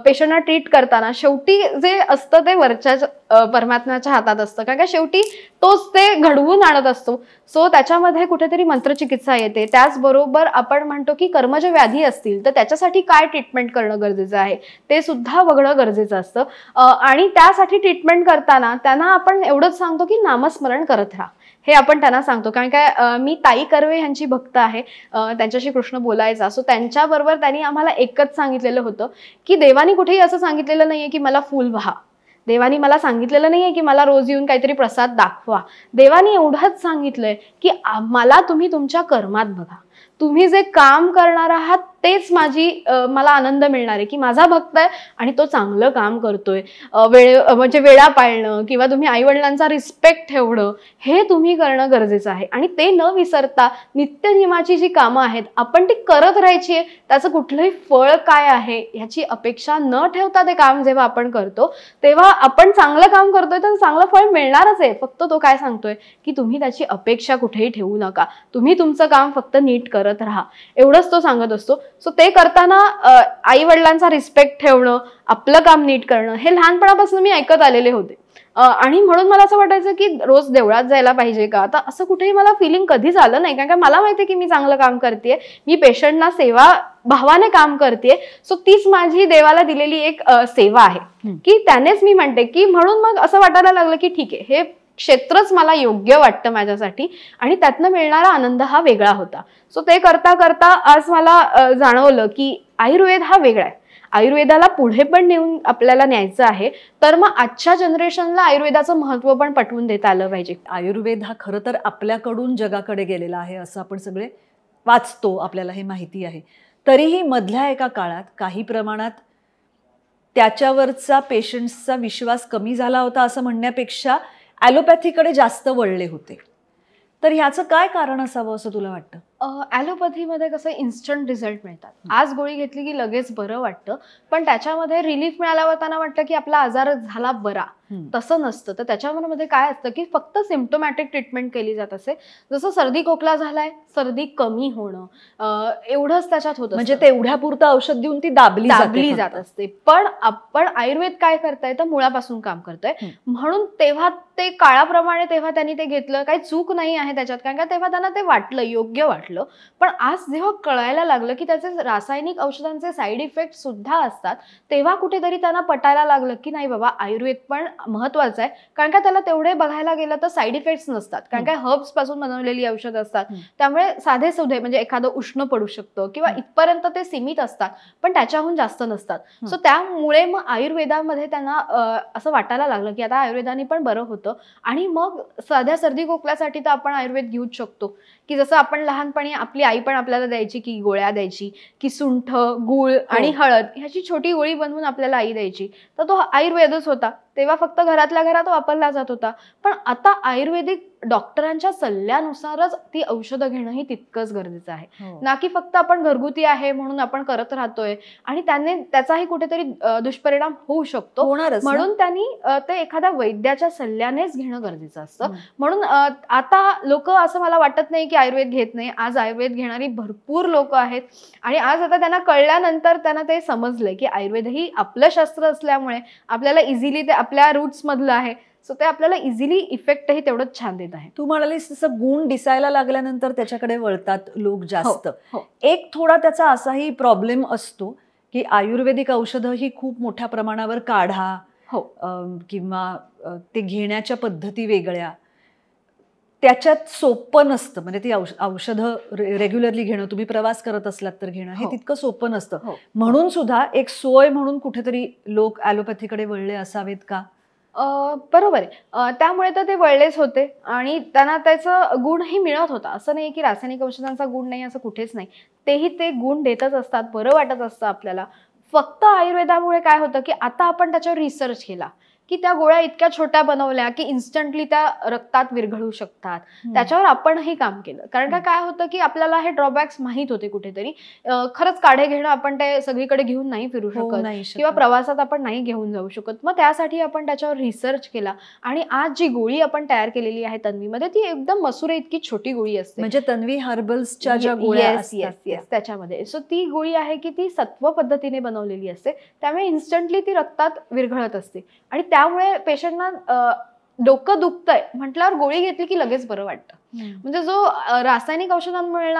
पेशंटना ट्रीट करताना शेवटी जे असतं ते वरच्या परमात्म्याच्या हातात असतं. कारण काय शेवटी तोच ते घडवून आणत असतो. सो त्याच्यामध्ये कुठेतरी मंत्रचिकित्सा येते. त्याचबरोबर आपण म्हणतो की कर्मज व्याधी असतील तर त्याच्यासाठी काय ट्रीटमेंट करणं गरजेचं आहे ते सुद्धा बघणं गरजेचं असतं. आणि त्यासाठी ट्रीटमेंट करताना त्यांना आपण एवढंच सांगतो की नामस्मरण करत राहा, हे आपण त्यांना सांगतो. कारण काय मी ताई कर्वे यांची भक्त आहे, त्यांच्याशी कृष्ण बोलायचा. सो त्यांच्याबरोबर त्यांनी आम्हाला एकच सांगितलेलं होतं की देवानी कुठेही असं सांगितलेलं नाहीये की मला फुल वाहा, देवानी मला सांगितलेलं नाहीये की मला रोज येऊन काहीतरी प्रसाद दाखवा. देवानी एवढंच सांगितलंय की मला तुम्ही तुमच्या कर्मात बघा, तुम्ही जे काम करणार आहात तेच मला आनंद मिळणार आहे की माझा भक्त आहे आणि तो चांगलं काम करतोय. म्हणजे वेळा पाळणं किंवा तुम्ही आई वडिलांचा रिस्पेक्ट ठेवणं हे तुम्ही करणं गरजेचं आहे. आणि ते न विसरता नित्यनियमाची जी कामं आहेत आपण ती करत राहायची आहे. त्याचं कुठलंही फळ काय आहे ह्याची अपेक्षा न ठेवता ते काम जेव्हा आपण करतो तेव्हा आपण चांगलं काम करतोय तर चांगलं फळ मिळणारच आहे. फक्त तो काय सांगतोय की तुम्ही त्याची अपेक्षा कुठेही ठेवू नका, तुम्ही तुमचं काम फक्त नीट करत राहा, एवढंच तो सांगत असतो. सो ते करताना आई वडिलांचा रिस्पेक्ट ठेवणं, आपलं काम नीट करणं हे लहानपणापासून मी ऐकत आलेले होते. आणि म्हणून मला असं वाटायचं की रोज देवळात जायला पाहिजे का. आता असं कुठेही मला फिलिंग कधीच आलं नाही, कारण मला माहिती आहे की मी चांगलं काम करतेय, मी पेशंटना सेवा भावाने काम करतेय. सो तीच माझी देवाला दिलेली एक सेवा आहे की त्यानेच मी म्हणते की म्हणून मग असं वाटायला लागलं की ठीक आहे, हे क्षेत्रच मला योग्य वाटतं माझ्यासाठी आणि त्यातनं मिळणारा आनंद हा वेगळा होता. सो ते करता करता आज मला जाणवलं की आयुर्वेद हा वेगळा आहे, आयुर्वेदाला पुढे पण नेऊन आपल्याला न्यायचं आहे. तर मग आजच्या जनरेशनला आयुर्वेदाचं महत्त्व पण पटवून देता आलं पाहिजे. आयुर्वेद हा खरं तर आपल्याकडून जगाकडे गेलेला आहे असं आपण सगळे वाचतो, आपल्याला हे माहिती आहे. तरीही मधल्या एका काळात काही प्रमाणात त्याच्यावरचा पेशंट्सचा विश्वास कमी झाला होता असं म्हणण्यापेक्षा ॲलोपॅथीकडे जास्त वळले होते. तर ह्याचं काय कारण असावं असं तुला वाटतं? ॲलोपॅथीमध्ये कसं इन्स्टंट रिझल्ट मिळतात. आज गोळी घेतली की लगेच बरं वाटतं, पण त्याच्यामध्ये रिलीफ मिळाल्यावर त्यांना वाटतं की आपला आजार झाला बरा. तसं नसतं. तर त्याच्यामध्ये काय असतं की फक्त सिम्प्टोमॅटिक ट्रीटमेंट केली जात असे, जसं सर्दी खोकला झालाय, सर्दी कमी होणं एवढंच त्याच्यात होतं. म्हणजे तेवढ्यापुरतं औषध देऊन ती दाबली जात असते. पण आपण आयुर्वेद काय करताय तर मुळापासून काम करतोय, म्हणून तेव्हा ते काळाप्रमाणे तेव्हा त्यांनी ते घेतलं, काही चूक नाही आहे त्याच्यात, कारण का तेव्हा त्यांना ते वाटलं, योग्य वाटलं. पण आज जेव्हा कळायला लागलं की त्याचे रासायनिक औषधांचे साईड इफेक्ट सुद्धा असतात, तेव्हा कुठेतरी त्यांना पटायला लागलं की नाही बाबा, आयुर्वेद पण महत्वाचं आहे. कारण का त्याला तेवढे बघायला गेलं तर साईड इफेक्ट्स नसतात, कारण काय हर्ब्स पासून बनवलेली औषधं असतात. त्यामुळे साधे सुधे म्हणजे एखादं उष्ण पडू शकतं किंवा इथपर्यंत ते सीमित असतात, पण त्याच्याहून जास्त नसतात. सो त्यामुळे मग आयुर्वेदामध्ये त्यांना असं वाटायला लागलं की आता आयुर्वेदाने पण बरं होतं. आणि मग साध्या सर्दी खोकल्यासाठी तर आपण आयुर्वेद घेऊच शकतो, की जसं आपण लहानपणी आपली आई पण आपल्याला द्यायची, की गोळ्या द्यायची, की सुंठ, गूळ आणि हळद ह्याची छोटी गोळी बनवून आपल्याला आई द्यायची. तर तो आयुर्वेदच होता. तेव्हा फक्त घरातल्या घरात वापरला जात होता. पण आता आयुर्वेदिक डॉक्टरांच्या सल्ल्यानुसारच ती औषधं घेणंही तितकंच गरजेचं आहे. ना की फक्त आपण घरगुती आहे म्हणून आपण करत राहतोय आणि त्याचाही कुठेतरी दुष्परिणाम होऊ शकतो. म्हणून त्यांनी ते एखाद्या वैद्याच्या सल्ल्यानेच घेणं गरजेचं असतं. म्हणून आता लोक, असं मला वाटत नाही की आयुर्वेद घेत नाही. आज आयुर्वेद घेणारी भरपूर लोक आहेत आणि आज आता त्यांना कळल्यानंतर त्यांना ते समजलंय की आयुर्वेद ही आपलं शास्त्र असल्यामुळे आपल्याला इझिली ते आपल्या रूट्स मधलं आहे. सो ते आपल्याला इझिली इफेक्टही तेवढंच छान देत आहे. तू म्हणालीस तसं गुण दिसायला लागल्यानंतर त्याच्याकडे वळतात लोक जास्त. एक थोडा त्याचा असाही प्रॉब्लेम असतो की आयुर्वेदिक औषधं ही खूप मोठ्या प्रमाणावर काढा किंवा ते घेण्याच्या पद्धती वेगळ्या, त्याच्यात सोपं नसतं. म्हणजे ती औषधं रेग्युलरली घेणं, तुम्ही प्रवास करत असलात तर घेणं हे तितकं सोपं नसतं. म्हणून सुद्धा एक सोय म्हणून कुठेतरी लोक ॲलोपॅथीकडे वळले असावेत का? बरोबर आहे. त्यामुळे तर ते वळलेच होते आणि त्यांना त्याचं गुणही मिळत होता. असं नाही की रासायनिक औषधांचा गुण नाही, असं कुठेच नाही. तेही ते गुण देतच असतात, बरं वाटत असतं आपल्याला. फक्त आयुर्वेदामुळे काय होतं की आता आपण त्याच्यावर रिसर्च केला की त्या गोळ्या इतक्या छोट्या बनवल्या की इन्स्टंटली त्या रक्तात विरघळू शकतात. त्याच्यावर आपणही काम केलं. कारण का काय होतं की आपल्याला हे ड्रॉबॅक्स माहीत होते कुठेतरी. खरंच काढे घेणं आपण ते सगळीकडे घेऊन नाही फिरू शकत किंवा प्रवासात आपण नाही घेऊन जाऊ शकत. मग त्यासाठी आपण त्याच्यावर रिसर्च केला आणि आज जी गोळी आपण तयार केलेली आहे तन्वीमध्ये, ती एकदम मसुरे इतकी छोटी गोळी असते. म्हणजे तन्वी हर्बल्सच्या ज्या गोळ्या असतात त्याच्यामध्ये. सो ती गोळी आहे की ती सत्व पद्धतीने बनवलेली असते, त्यामुळे इन्स्टंटली ती रक्तात विरघळत असते आणि त्यामुळे पेशंटना डोकं दुखतंय म्हटल्यावर गोळी घेतली की लगेच बरं वाटतं. म्हणजे जो रासायनिक औषधांमुळे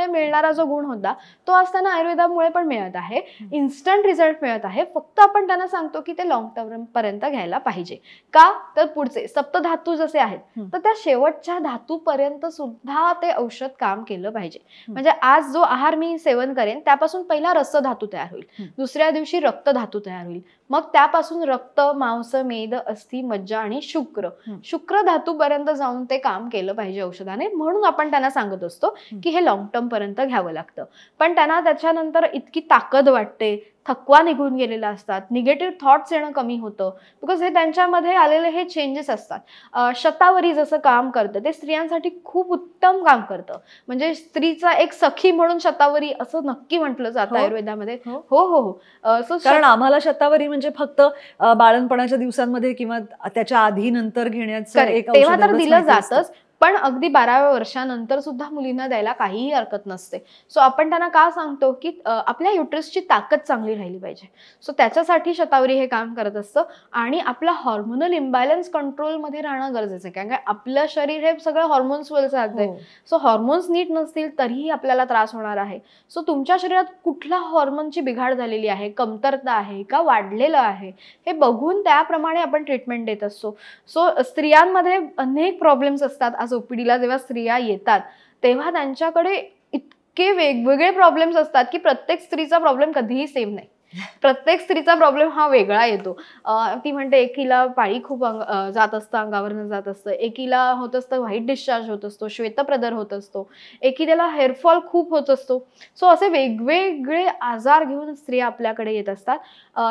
मिळणारा जो गुण होता तो आज त्यांना आयुर्वेदामुळे पण मिळत आहे. इन्स्टंट रिझल्ट मिळत आहे. फक्त आपण त्यांना सांगतो की ते लॉंग टर्म पर्यंत घ्यायला पाहिजे. का तर पुढचे सप्तधातू जसे आहेत तर त्या शेवटच्या धातूपर्यंत सुद्धा ते औषध काम केलं पाहिजे. म्हणजे आज जो आहार मी सेवन करेन त्यापासून पहिला रस धातू तयार होईल, दुसऱ्या दिवशी रक्त धातू तयार होईल, मग त्यापासून रक्त, मांस, मेद, अस्थि, मज्जा आणि शुक्र धातू पर्यंत जाऊन ते काम केलं पाहिजे औषधाने. म्हणून आपण त्यांना सांगत असतो की हे लॉंग टर्म पर्यंत घ्यावं लागतं. पण त्यांना त्याच्यानंतर इतकी ताकद वाटते, थकवा निघून गेलेला असतात, निगेटिव्ह थॉट्स येणं कमी होतं, बिकॉज हे त्यांच्यामध्ये आलेले हे चेंजेस असतात. शतावरी जसं काम करतं ते स्त्रियांसाठी खूप उत्तम काम करतं. म्हणजे स्त्रीचा एक सखी म्हणून शतावरी असं नक्की म्हटलं जातं आयुर्वेदामध्ये. हो. कारण आम्हाला शतावरी म्हणजे फक्त बाळणपणाच्या दिवसांमध्ये किंवा त्याच्या आधी नंतर घेण्याचं तेव्हा तर दिलं जातच, पण अगदी 12व्या वर्षानंतर सुद्धा मुलींना द्यायला काहीही हरकत नसते. सो आपण त्यांना का सांगतो की आपल्या युट्रसची ताकद चांगली राहिली पाहिजे. सो त्याच्यासाठी शतावरी हे काम करत असतं आणि आपला हॉर्मोनल इम्बॅलन्स कंट्रोलमध्ये राहणं गरजेचं आहे. कारण काय आपलं शरीर हे सगळं हॉर्मोन्सवर चालतंय. सो हॉर्मोन्स नीट नसतील तरीही आपल्याला त्रास होणार आहे. सो तुमच्या शरीरात कुठल्या हॉर्मोनची बिघाड झालेली आहे, कमतरता आहे का, वाढलेलं आहे, हे बघून त्याप्रमाणे आपण ट्रीटमेंट देत असतो. सो स्त्रियांमध्ये अनेक प्रॉब्लेम्स असतात. आज ओपीडीला जेव्हा स्त्रिया येतात तेव्हा त्यांच्याकडे इतके वेगवेगळे प्रॉब्लेम्स असतात की प्रत्येक स्त्रीचा प्रॉब्लेम कधीही सेम नाही. प्रत्येक स्त्रीचा प्रॉब्लेम हा वेगळा येतो. ती म्हणते एकीला पाळी खूप जात असतं, अंगावरनं जात असतं, एकीला होत असतं व्हाईट डिस्चार्ज होत असतो, श्वेतप्रदर होत असतो, एकीला हेअरफॉल खूप होत असतो. सो असे वेगवेगळे आजार घेऊन स्त्रिया आपल्याकडे येत असतात.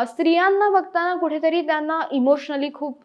स्त्रियांना बघताना कुठेतरी त्यांना इमोशनली खूप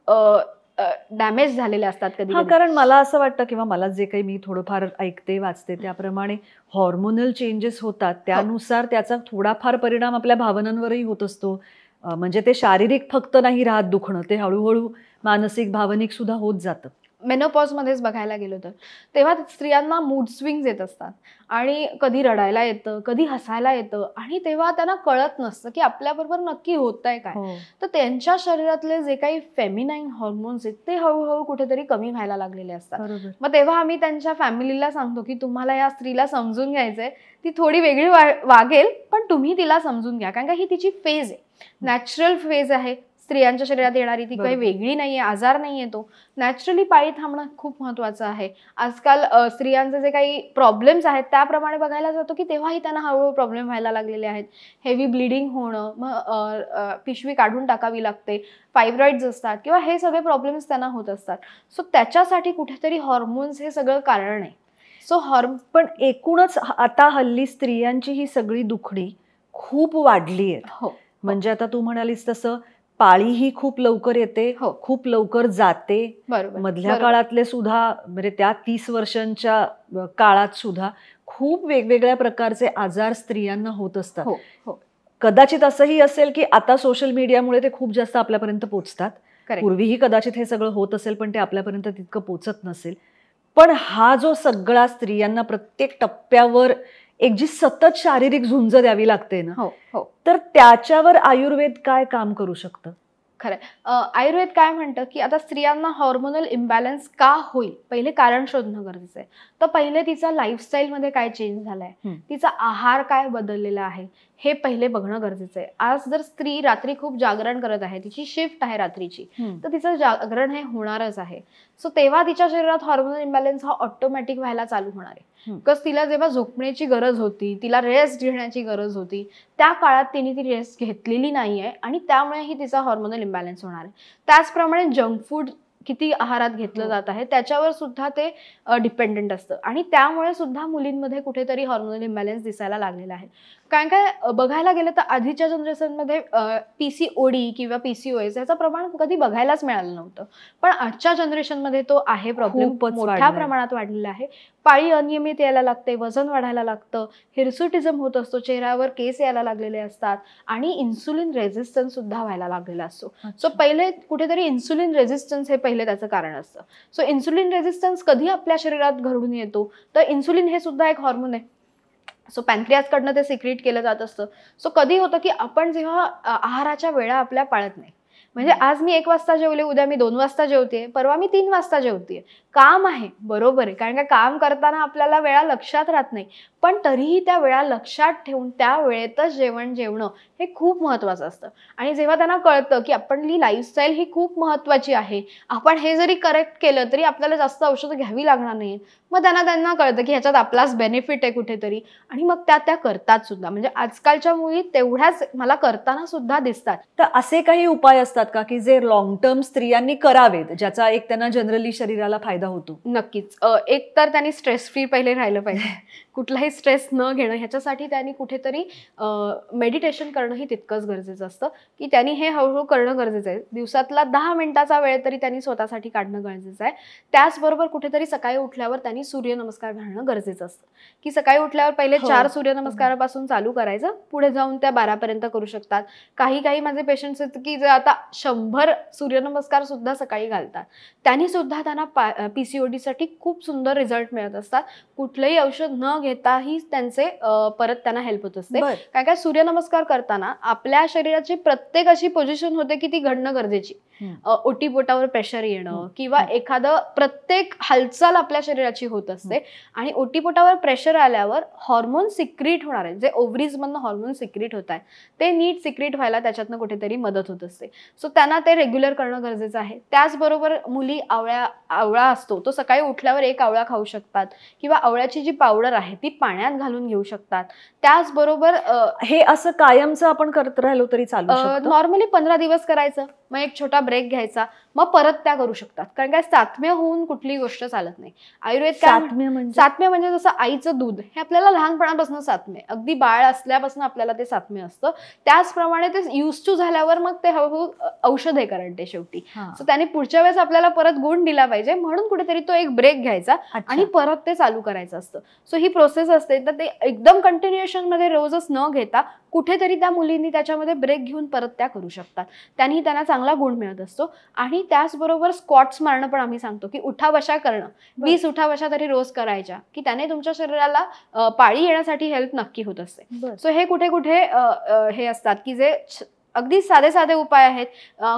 डॅमेज झालेले असतात कधी. कारण मला असं वाटतं किंवा मला जे काही मी थोडंफार ऐकते वाचते त्याप्रमाणे हॉर्मोनल चेंजेस होतात, त्यानुसार त्याचा थोडाफार परिणाम आपल्या भावनांवरही होत असतो. म्हणजे ते शारीरिक फक्त नाही राहत दुखणं, ते हळूहळू मानसिक भावनिक सुद्धा होत जातं. मेनोपॉज मध्येच बघायला गेलो तर तेव्हा स्त्रियांना मूड स्विंग्स येत असतात आणि कधी रडायला येतं, कधी हसायला येतं आणि तेव्हा त्यांना कळत नसतं की आपल्याबरोबर नक्की होतंय काय. तर त्यांच्या शरीरातले जे काही फेमिनाईन हॉर्मोन्स आहेत ते हळूहळू कुठेतरी कमी व्हायला लागलेले असतात. मग तेव्हा आम्ही त्यांच्या फॅमिलीला सांगतो की तुम्हाला या स्त्रीला समजून घ्यायचंय, ती थोडी वेगळी वागेल पण तुम्ही तिला समजून घ्या, कारण का ही तिची फेज आहे, नॅचरल फेज आहे स्त्रियांच्या शरीरात येणारी, ती काही वेगळी नाहीये, आजार नाहीये. तो नॅचरली पाळी थांबणं खूप महत्वाचं आहे. आजकाल स्त्रियांचे जे काही प्रॉब्लेम्स आहेत त्याप्रमाणे बघायला जातो की तेव्हाही त्यांना हळूहळू प्रॉब्लेम व्हायला लागलेले आहेत. हेवी ब्लिडिंग होणं, मग पिशवी काढून टाकावी लागते, फायब्रॉइड्स असतात किंवा हे सगळे प्रॉब्लेम्स त्यांना होत असतात. सो त्याच्यासाठी कुठेतरी हॉर्मोन्स हे सगळं कारण आहे. सो पण एकूणच आता हल्ली स्त्रियांची ही सगळी दुखणी खूप वाढली आहे. हो, म्हणजे आता तू म्हणालीस तसं पाळी ही खूप लवकर येते, खूप लवकर जाते. मधल्या काळातले सुद्धा म्हणजे त्या 30 वर्षांच्या काळात सुद्धा खूप वेगवेगळ्या प्रकारचे आजार स्त्रियांना होत असतात. कदाचित असंही असेल की आता सोशल मीडियामुळे ते खूप जास्त आपल्यापर्यंत पोहोचतात. पूर्वीही कदाचित हे सगळं होत असेल पण ते आपल्यापर्यंत तितकं पोहोचत नसेल. पण हा जो सगळा स्त्रियांना प्रत्येक टप्प्यावर एक जी सतत शारीरिक झुंज द्यावी लागते ना, तर त्याच्यावर आयुर्वेद काय काम करू शकतं? खरं, आयुर्वेद काय म्हणतं की आता स्त्रियांना हॉर्मोनल इम्बॅलन्स का होईल, पहिले कारण शोधणं गरजेचं आहे. तर पहिले तिचा लाईफस्टाईल मध्ये काय चेंज झालाय, तिचा आहार काय बदललेला आहे हे पहिले बघणं गरजेचं आहे. आज जर स्त्री रात्री खूप जागरण करत आहे, तिची शिफ्ट आहे रात्रीची, तर तिचं जागरण हे होणारच आहे. सो तेव्हा तिच्या शरीरात हॉर्मोनल इम्बॅलन्स हा ऑटोमॅटिक व्हायला चालू होणार आहे. बिकॉज तिला जेव्हा झोपण्याची गरज होती, तिला रेस्ट घेण्याची गरज होती, त्या काळात तिने ती रेस्ट घेतलेली नाहीये आणि त्यामुळेही तिचा हॉर्मोनल इम्बॅलन्स होणार आहे. त्याचप्रमाणे जंक फूड किती आहारात घेतलं जात आहे त्याच्यावर सुद्धा ते डिपेंडंट असतं आणि त्यामुळे सुद्धा मुलींमध्ये कुठेतरी हॉर्मोनल इम्बॅलन्स दिसायला लागलेला आहे. कारण काय बघायला गेलं तर आधीच्या जनरेशनमध्ये PCOD किंवा PCOS याचं प्रमाण कधी बघायलाच मिळालं नव्हतं, पण आजच्या जनरेशनमध्ये तो आहे, प्रॉब्लेम मोठ्या प्रमाणात वाढलेला आहे. पाळी अनियमित यायला लागते, वजन वाढायला लागतं, हिरसुटिझम होत असतो, चेहऱ्यावर केस यायला लागलेले असतात आणि इन्सुलिन रेझिस्टन्स सुद्धा व्हायला लागलेला असतो. सो पहिले कुठेतरी इन्सुलिन रेझिस्टन्स हे पहिले त्याचं कारण असतं. सो इन्सुलिन रेझिस्टन्स कधी आपल्या शरीरात घडून येतो, तर इन्सुलिन हे सुद्धा एक हॉर्मोन आहे. सो पॅनक्रियासकडनं ते सिक्रेट केलं जात असतं. सो कधी होतं की आपण जेव्हा आहाराच्या वेळा आपल्या पाळत नाही, म्हणजे आज मी 1 वाजता जेवले, उद्या मी 2 वाजता जेवते, परवा मी 3 वाजता जेवते. काम आहे, बरोबर आहे, कारण का काम करताना आपल्याला वेळा लक्षात राहत नाही, पण तरीही त्या वेळा लक्षात ठेवून त्या वेळेतच जेवणं हे खूप महत्वाचं असतं. आणि जेव्हा त्यांना कळतं की आपली लाईफस्टाईल ही खूप महत्वाची आहे, आपण हे जरी करेक्ट केलं तरी आपल्याला जास्त औषधं घ्यावी लागणार नाही, मग त्यांना कळतं की ह्याच्यात आपलाच बेनिफिट आहे कुठेतरी, आणि मग त्या करतात सुद्धा. म्हणजे आजकालच्या मुली तेवढ्याच मला करताना सुद्धा दिसतात. तर असे काही उपाय असतात का की जे लॉंग टर्म स्त्रियांनी करावेत, ज्याचा एक त्यांना जनरली शरीराला फायदा होतो? नक्कीच. एक तर त्यांनी स्ट्रेस फ्री पहिले राहिलं पाहिजे, कुठलाही स्ट्रेस न घेणं, ह्याच्यासाठी त्यांनी कुठेतरी मेडिटेशन करणं ही तितकंच गरजेचं असतं की त्यांनी हे हळूहळू करणं गरजेचं आहे. दिवसातला 10 मिनिटाचा वेळ तरी त्यांनी स्वतःसाठी काढणं गरजेचं आहे. त्याचबरोबर कुठेतरी सकाळी उठल्यावर त्यांनी सूर्यनमस्कार घालणं गरजेचं असतं की सकाळी उठल्यावर पहिले 4 सूर्यनमस्कारापासून चालू करायचं, पुढे जाऊन त्या 12 पर्यंत करू शकतात. काही माझे पेशंट्स आहेत की जे आता 100 सूर्यनमस्कार सुद्धा सकाळी घालतात, त्यांनी सुद्धा त्यांना PCOD साठी खूप सुंदर रिझल्ट मिळत असतात. कुठलंही औषध न घेताही त्यांचे परत त्यांना हेल्प होत असते. कारण काय सूर्यनमस्कार करताना आपल्या शरीराची प्रत्येक अशी पोझिशन होते की ती घडणं गरजेची. ओटीपोटावर प्रेशर येणं किंवा एखादं प्रत्येक हालचाल आपल्या शरीराची होत असते आणि ओटीपोटावर प्रेशर आल्यावर हॉर्मोन सिक्रीट होणार आहे, जे ओव्हरीज मधनं हॉर्मोन सिक्रीट होत आहे ते नीट सिक्रीट व्हायला त्याच्यातनं कुठेतरी मदत होत असते. सो त्यांना ते रेग्युलर करणं गरजेचं आहे. त्याचबरोबर मुली आवळा असतो तो सकाळी उठल्यावर 1 आवळा खाऊ शकतात किंवा आवळ्याची जी पावडर आहे ती पाण्यात घालून घेऊ शकतात. त्याचबरोबर हे असं कायमचं आपण करत राहिलो तरी चालू शकतं? नॉर्मली 15 दिवस करायचं, मग एक छोटा ब्रेक घ्यायचा, मग परत त्या करू शकतात. कारण काय, सातम्य होऊन कुठलीही गोष्ट चालत नाही. आयुर्वेद सातम्य म्हणजे जसं आईचं दूध हे आपल्याला लहानपणापासून सातम्य, अगदी बाळ असल्यापासून आपल्याला ते सातम्य असतं. त्याचप्रमाणे ते युज टू झाल्यावर मग ते हळूहळू औषध आहे कारण ते शेवटी. सो त्याने पुढच्या वेळेस आपल्याला परत गुण दिला पाहिजे म्हणून कुठेतरी तो एक ब्रेक घ्यायचा आणि परत ते चालू करायचं असतं. सो ही प्रोसेस असते. तर ते एकदम कंटिन्युएशन मध्ये रोजच न घेता कुठेतरी त्या मुलींनी त्याच्यामध्ये ब्रेक घेऊन परत त्या करू शकतात. त्यांनी त्यांना चांगला गुण मिळत असतो. आणि त्याचबरोबर स्क्वॉट्स मारणं पण आम्ही सांगतो की उठा बशा करणं, 20 उठा बशा तरी रोज करायच्या, की त्याने तुमच्या शरीराला पाळी येण्यासाठी हेल्प नक्की होत असते. सो हे कुठे कुठे हे असतात की जे अगदी साधे साधे उपाय आहेत,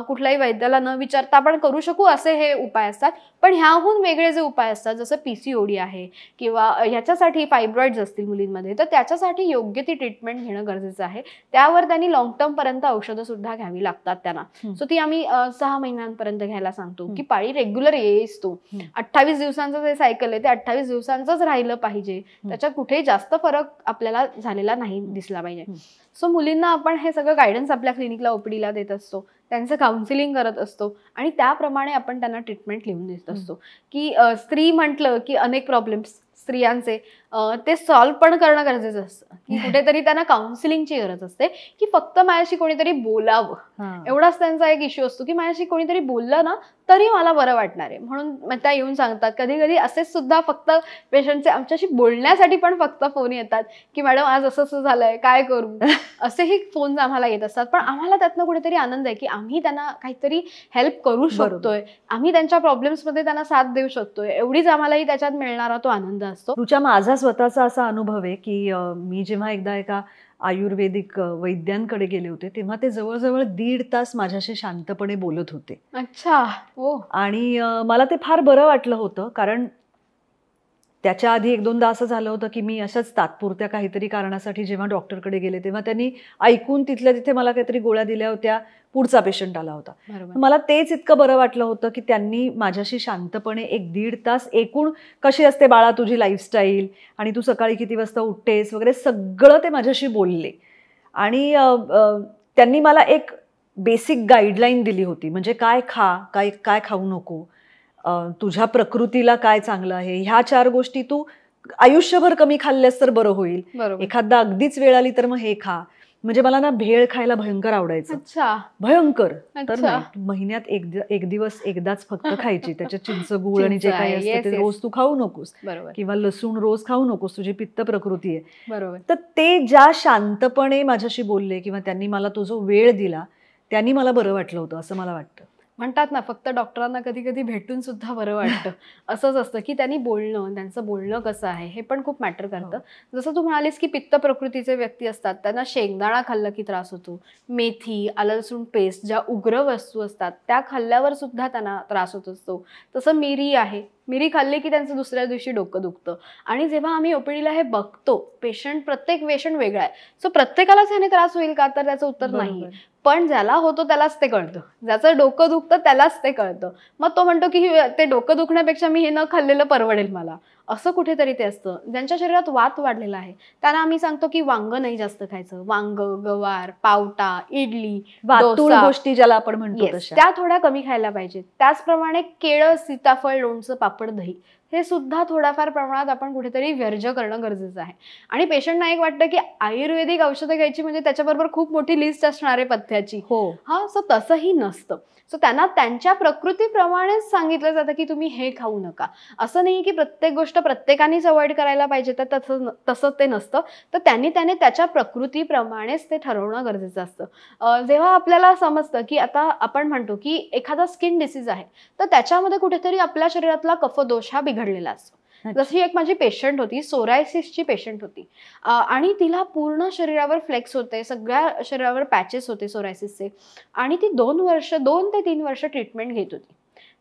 कुठल्याही वैद्याला न विचारता आपण करू शकू असे हे उपाय असतात. पण ह्याहून वेगळे जे उपाय असतात, जसं PCOD आहे किंवा ह्याच्यासाठी फायब्रॉइड्स असतील मुलींमध्ये, तर त्याच्यासाठी योग्य ती ट्रीटमेंट घेणं गरजेचं आहे. त्यावर त्यांनी लॉंग टर्म पर्यंत औषधं सुद्धा घ्यावी लागतात त्यांना. सो ती आम्ही 6 महिन्यांपर्यंत घ्यायला सांगतो की पाळी रेग्युलर येईस तो. 28 दिवसांचं जे सायकल आहे ते 28 दिवसांचंच राहिलं पाहिजे, त्याच्यात कुठेही जास्त फरक आपल्याला झालेला नाही दिसला पाहिजे. सो मुलींना आपण हे सगळं गायडन्स आपल्या क्लिनिकला OPDला देत असतो, त्यांचं काउन्सिलिंग करत असतो आणि त्याप्रमाणे आपण त्यांना ट्रीटमेंट लिहून देत असतो. की स्त्री म्हटलं की अनेक प्रॉब्लेम्स स्त्रियांचे ते सॉल्व्ह पण करणं गरजेचं असतं, की कुठेतरी त्यांना काउन्सिलिंगची गरज असते, की फक्त माझ्याशी कोणीतरी बोलावं, एवढाच त्यांचा एक इश्यू असतो की माझ्याशी कोणीतरी बोललं ना तरी मला बरं वाटणार आहे. म्हणून त्या येऊन सांगतात. कधी कधी असेच सुद्धा फक्त पेशंटचे आमच्याशी बोलण्यासाठी पण फक्त फोन येतात की मॅडम आज असं असं झालंय, काय करू, असेही फोन आम्हाला येत असतात. पण आम्हाला त्यातनं कुठेतरी आनंद आहे की आम्ही त्यांना काहीतरी हेल्प करू शकतोय, आम्ही त्यांच्या प्रॉब्लेम्समध्ये त्यांना साथ देऊ शकतोय, एवढीच आम्हालाही त्याच्यात मिळणारा तो आनंद असतो. तुझ्या माझा स्वतःचा असा अनुभव आहे की मी जेव्हा एकदा एका आयुर्वेदिक वैद्यांकडे गेले होते तेव्हा ते जवळजवळ 1.5 तास माझ्याशी शांतपणे बोलत होते. अच्छा. हो. आणि मला ते फार बरं वाटलं होतं, कारण त्याच्या आधी 1-2दा असं झालं होतं की मी अशाच तात्पुरत्या काहीतरी कारणासाठी जेव्हा डॉक्टरकडे गेले तेव्हा त्यांनी ऐकून तिथल्या तिथे मला काहीतरी गोळ्या दिल्या होत्या, पुढचा पेशंट आला होता. मला तेच इतकं बरं वाटलं होतं की त्यांनी माझ्याशी शांतपणे 1-1.5 तास एकूण कशी असते बाळा तुझी लाईफस्टाईल आणि तू सकाळी किती वाजता उठतेस वगैरे सगळं ते माझ्याशी बोलले. आणि त्यांनी मला एक बेसिक गाईडलाईन दिली होती, म्हणजे काय खा, काय खाऊ नको, तुझ्या प्रकृतीला काय चांगलं आहे, ह्या 4 गोष्टी तू आयुष्यभर कमी खाल्ल्यास तर बरं होईल, एखादा अगदीच वेळ आली तर मग हे खा. म्हणजे मला ना भेळ खायला भयंकर आवडायचं. भयंकर. तर महिन्यात एक दिवस एकदाच फक्त खायची, त्याच्यात चिंच गुळ आणि जे काही असतं ते रोज तू खाऊ नकोस, किंवा लसूण रोज खाऊ नकोस, तुझी पित्त प्रकृती आहे. तर ते ज्या शांतपणे माझ्याशी बोलले किंवा त्यांनी मला तो जो वेळ दिला त्यांनी मला बरं वाटलं होतं असं मला वाटतं. म्हणतात ना, फक्त डॉक्टरांना कधी कधी भेटून सुद्धा बरं वाटतं. असंच असतं की त्यांनी बोलणं, त्यांचं बोलणं कसं आहे हे पण खूप मॅटर करतं. जसं तू म्हणालीस की पित्त प्रकृतीचे व्यक्ती असतात त्यांना शेंगदाणा खाल्लं की त्रास होतो, मेथी, आलं लसूण पेस्ट, ज्या उग्र वस्तू असतात त्या खाल्ल्यावर सुद्धा त्यांना त्रास होत असतो. तसं मिरी आहे, मिरी खाल्ली की त्यांचं दुसऱ्या दिवशी डोकं दुखतं. आणि जेव्हा आम्ही OPDला हे बघतो, प्रत्येक पेशंट वेगळा आहे. सो प्रत्येकालाच ह्याने त्रास होईल का, तर त्याचं उत्तर नाही. पण ज्याला होतो त्यालाच ते कळतं, ज्याचं डोकं दुखतं त्यालाच ते कळतं. मग तो म्हणतो की ते डोकं दुखण्यापेक्षा मी हे न खाल्लेलं परवडेल मला, असं कुठेतरी ते असतं. ज्यांच्या शरीरात वात वाढलेला आहे त्यांना आम्ही सांगतो की वांग नाही जास्त खायचं. वांग, गवार, पावटा, इडली, गोष्टी ज्याला आपण म्हणतो त्या थोड्या कमी खायला पाहिजेत. त्याचप्रमाणे केळं, सीताफळ, लोणचं, पापड, दही हे सुद्धा थोड्याफार प्रमाणात आपण कुठेतरी वर्ज करणं गरजेचं आहे. आणि पेशंटना एक वाटतं की आयुर्वेदिक औषधं घ्यायची म्हणजे त्याच्याबरोबर खूप मोठी लिस्ट असणार आहे पथ्याची. सो तसंही नसतं. सो त्यांना त्यांच्या प्रकृतीप्रमाणेच सांगितलं जातं की तुम्ही हे खाऊ नका. असं नाही की प्रत्येक गोष्ट प्रत्येकानेच अवॉइड करायला पाहिजे, तर तसं ते नसतं. तर त्याने त्याच्या प्रकृतीप्रमाणेच ते ठरवणं गरजेचं असतं. जेव्हा आपल्याला समजतं की आता आपण म्हणतो की एखादा स्किन डिसीज आहे तर त्याच्यामध्ये कुठेतरी आपल्या शरीरातला कफदोष हा बिघडलेला असतो. जशी एक माझी पेशंट होती, सोरायसिसची पेशंट होती, आणि तिला पूर्ण शरीरावर फ्लेक्स होते, सगळ्या शरीरावर पॅचेस होते सोरायसिसचे. आणि ती 2 ते 3 वर्ष ट्रीटमेंट घेत होती.